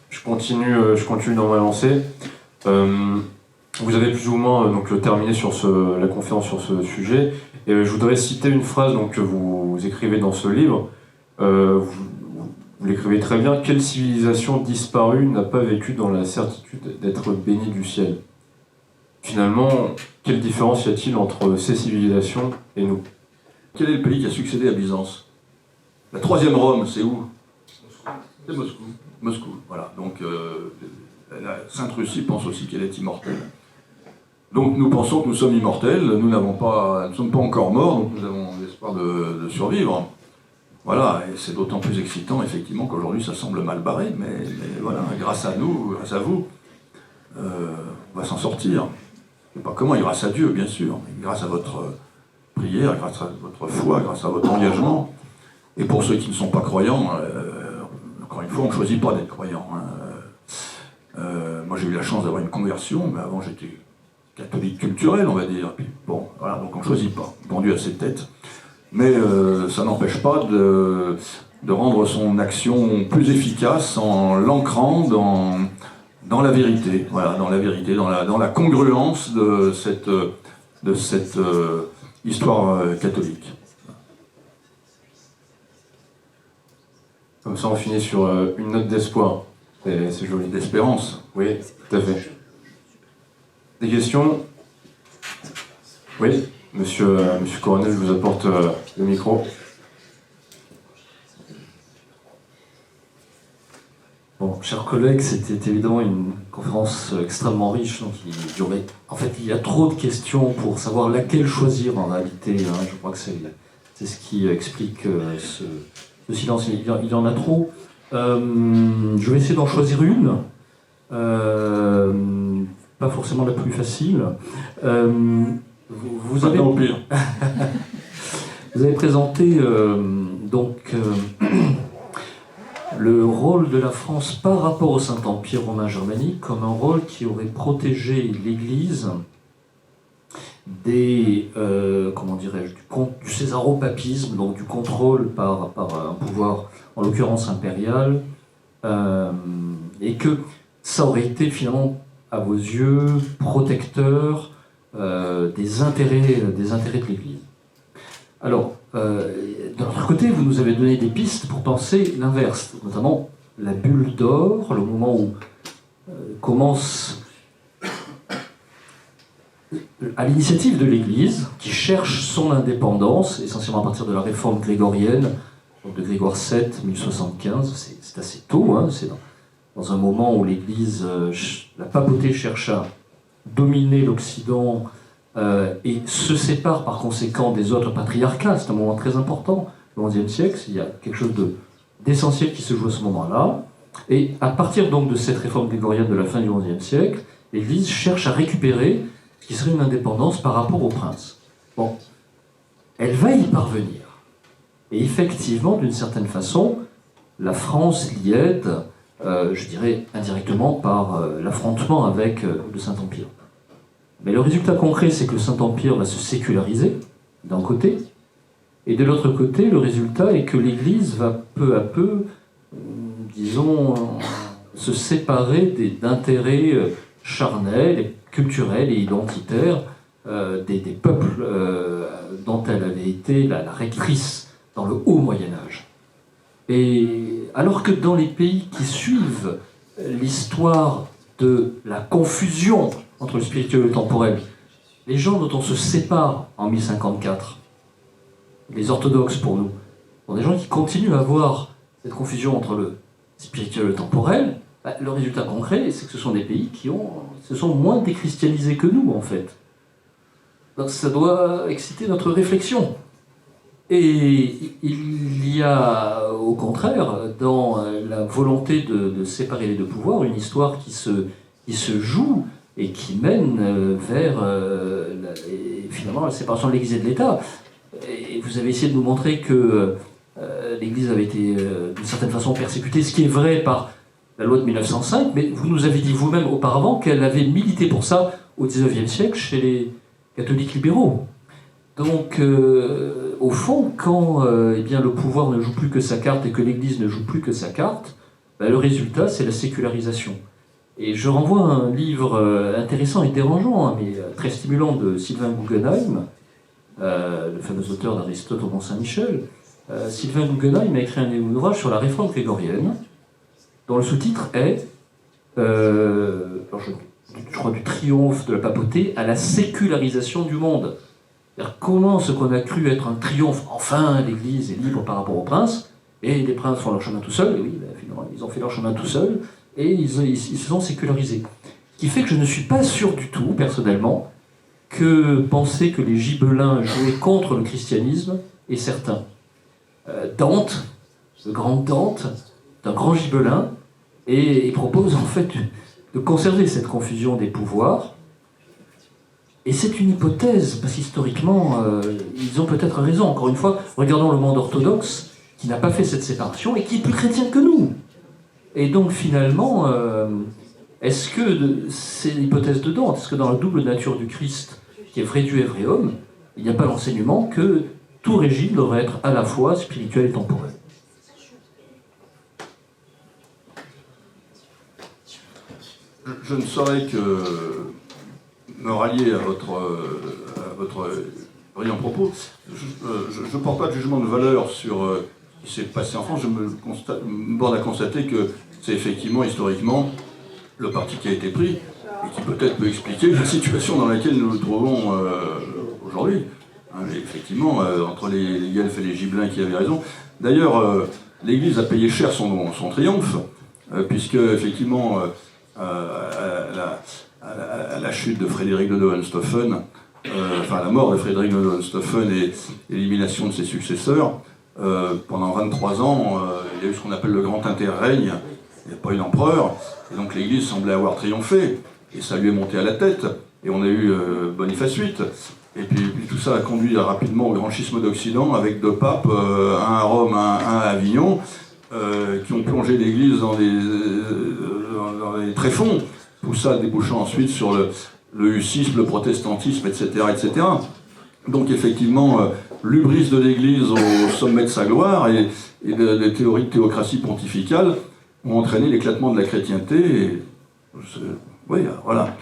Je continue dans ma lancée. Vous avez plus ou moins terminé sur la conférence sur ce sujet, et je voudrais citer une phrase que vous écrivez dans ce livre. Vous l'écrivez très bien. Quelle civilisation disparue n'a pas vécu dans la certitude d'être bénie du ciel? Finalement, quelle différence y a-t-il entre ces civilisations et nous? Quel est le pays qui a succédé à Byzance? La troisième Rome, c'est où? C'est Moscou. Moscou, voilà. Donc, la Sainte Russie pense aussi qu'elle est immortelle. Donc, nous pensons que nous sommes immortels, nous ne sommes pas encore morts, donc nous avons l'espoir de survivre. Voilà, et c'est d'autant plus excitant, effectivement, qu'aujourd'hui, ça semble mal barré, mais voilà, grâce à nous, grâce à vous, on va s'en sortir. Je ne sais pas comment, grâce à Dieu, bien sûr, mais grâce à votre prière, grâce à votre foi, grâce à votre engagement. Et pour ceux qui ne sont pas croyants, encore une fois, on ne choisit pas d'être croyant. Moi, j'ai eu la chance d'avoir une conversion, mais avant, j'étais catholique culturel, on va dire. Puis, bon, voilà, donc on ne choisit pas, pendu à ses têtes. Mais ça n'empêche pas de rendre son action plus efficace en l'ancrant dans la vérité, voilà, dans la vérité, dans la congruence de cette histoire catholique. Comme ça, on finit sur une note d'espoir. C'est joli. D'espérance. Oui, tout à fait. Des questions? Oui, monsieur Coronel, je vous apporte le micro. Bon, chers collègues, c'était évidemment une conférence extrêmement riche. Donc en fait, il y a trop de questions pour savoir laquelle choisir en réalité. Je crois que c'est ce qui explique ce silence. Il y en a trop. Je vais essayer d'en choisir une. Pas forcément la plus facile. Vous avez, vous avez présenté le rôle de la France par rapport au Saint-Empire romain germanique comme un rôle qui aurait protégé l'Église des, du césaropapisme, donc du contrôle par un pouvoir, en l'occurrence impérial, et que ça aurait été finalement, à vos yeux, protecteur des intérêts de l'Église. Alors, de l'autre côté, vous nous avez donné des pistes pour penser l'inverse, notamment la bulle d'or, le moment où commence, à l'initiative de l'Église, qui cherche son indépendance, essentiellement à partir de la réforme grégorienne, de Grégoire VII, 1075, c'est assez tôt, c'est dans un moment où l'Église, la papauté cherche à dominer l'Occident, et se sépare par conséquent des autres patriarcats. C'est un moment très important, le XIe siècle, il y a quelque chose d'essentiel qui se joue à ce moment-là. Et à partir donc de cette réforme grégorienne de la fin du XIe siècle, l'Église cherche à récupérer ce qui serait une indépendance par rapport au prince. Bon, elle va y parvenir. Et effectivement, d'une certaine façon, la France l'y aide, je dirais indirectement par l'affrontement avec le Saint-Empire. Mais le résultat concret, c'est que le Saint-Empire va se séculariser, d'un côté, et de l'autre côté, le résultat est que l'Église va peu à peu, se séparer d'intérêts charnels, culturels et identitaires des peuples dont elle avait été la rectrice dans le haut Moyen-Âge. Et alors que dans les pays qui suivent l'histoire de la confusion entre le spirituel et le temporel, les gens dont on se sépare en 1054, les orthodoxes pour nous, sont des gens qui continuent à avoir cette confusion entre le spirituel et le temporel. Le résultat concret, c'est que ce sont des pays qui se sont moins déchristianisés que nous, en fait. Donc ça doit exciter notre réflexion. Et il y a, au contraire, dans la volonté de séparer les deux pouvoirs, une histoire qui se joue et qui mène vers finalement la séparation de l'Église et de l'État. Et vous avez essayé de nous montrer que l'Église avait été d'une certaine façon persécutée, ce qui est vrai par la loi de 1905, mais vous nous avez dit vous-même auparavant qu'elle avait milité pour ça au XIXe siècle chez les catholiques libéraux. Donc, au fond, quand le pouvoir ne joue plus que sa carte et que l'Église ne joue plus que sa carte, le résultat, c'est la sécularisation. Et je renvoie à un livre intéressant et dérangeant, mais très stimulant, de Sylvain Guggenheim, le fameux auteur d'Aristote au Mont-Saint-Michel. Sylvain Guggenheim a écrit un ouvrage sur la réforme grégorienne, dont le sous-titre est, je crois, du triomphe de la papauté à la sécularisation du monde. C'est-à-dire comment ce qu'on a cru être un triomphe, enfin l'Église est libre par rapport au prince, Et les princes font leur chemin tout seuls, et oui, ben, finalement, ils ont fait leur chemin tout seuls, et ils se sont sécularisés. Ce qui fait que je ne suis pas sûr du tout, personnellement, que penser que les Gibelins jouaient contre le christianisme est certain. Dante, le grand Dante, est un grand Gibelin, et il propose en fait de conserver cette confusion des pouvoirs. Et c'est une hypothèse, parce qu'historiquement, ils ont peut-être raison. Encore une fois, regardons le monde orthodoxe, qui n'a pas fait cette séparation et qui est plus chrétien que nous. Et donc finalement, est-ce que c'est l'hypothèse de Dante, est-ce que dans la double nature du Christ, qui est vrai Dieu et vrai homme, il n'y a pas l'enseignement que tout régime devrait être à la fois spirituel et temporel? Je ne saurais que me rallier à votre brillant propos. Je ne porte pas de jugement de valeur sur ce qui s'est passé en France. Je me borne à constater que c'est effectivement, historiquement, le parti qui a été pris et qui peut-être peut expliquer la situation dans laquelle nous nous trouvons aujourd'hui. Hein, effectivement, entre les guelfes et les gibelins qui avaient raison. D'ailleurs, l'Église a payé cher son triomphe, puisque, effectivement, à la chute de Frédéric de Hohenstaufen, enfin la mort de Frédéric de Hohenstaufen et l'élimination de ses successeurs, pendant 23 ans, il y a eu ce qu'on appelle le grand interrègne, il n'y a pas eu d'empereur, et donc l'Église semblait avoir triomphé, et ça lui est monté à la tête, et on a eu Boniface VIII, et puis tout ça a conduit rapidement au grand schisme d'Occident, avec deux papes, un à Rome, un à Avignon, qui ont plongé l'Église dans les tréfonds, tout ça débouchant ensuite sur le hussisme, le protestantisme, etc. etc. Donc effectivement, l'hubris de l'Église au sommet de sa gloire et des théories de théocratie pontificale ont entraîné l'éclatement de la chrétienté. Oui, voilà.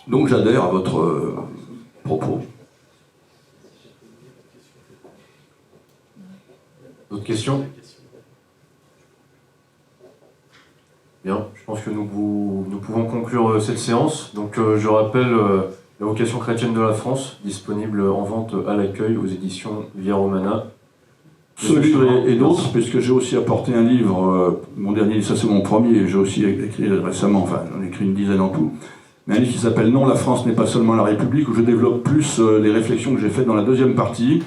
Donc j'adhère à votre propos. D'autres questions? Bien, je pense que nous pouvons conclure cette séance. Donc je rappelle la vocation chrétienne de la France, disponible en vente à l'accueil aux éditions Via Romana. Ce livre et d'autres, puisque j'ai aussi apporté un livre, mon dernier, ça c'est mon premier, j'ai aussi écrit récemment, enfin j'en ai écrit une dizaine en tout, mais un livre qui s'appelle « Non, la France n'est pas seulement la République », où je développe plus les réflexions que j'ai faites dans la deuxième partie.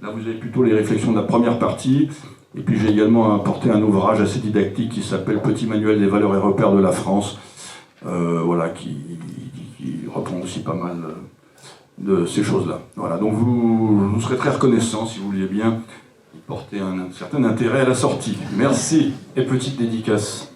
Là vous avez plutôt les réflexions de la première partie, et puis j'ai également apporté un ouvrage assez didactique qui s'appelle « Petit manuel des valeurs et repères de la France », voilà, qui reprend aussi pas mal de ces choses-là. Voilà, donc vous serez très reconnaissant si vous vouliez bien porter un certain intérêt à la sortie. Merci. Et petite dédicace.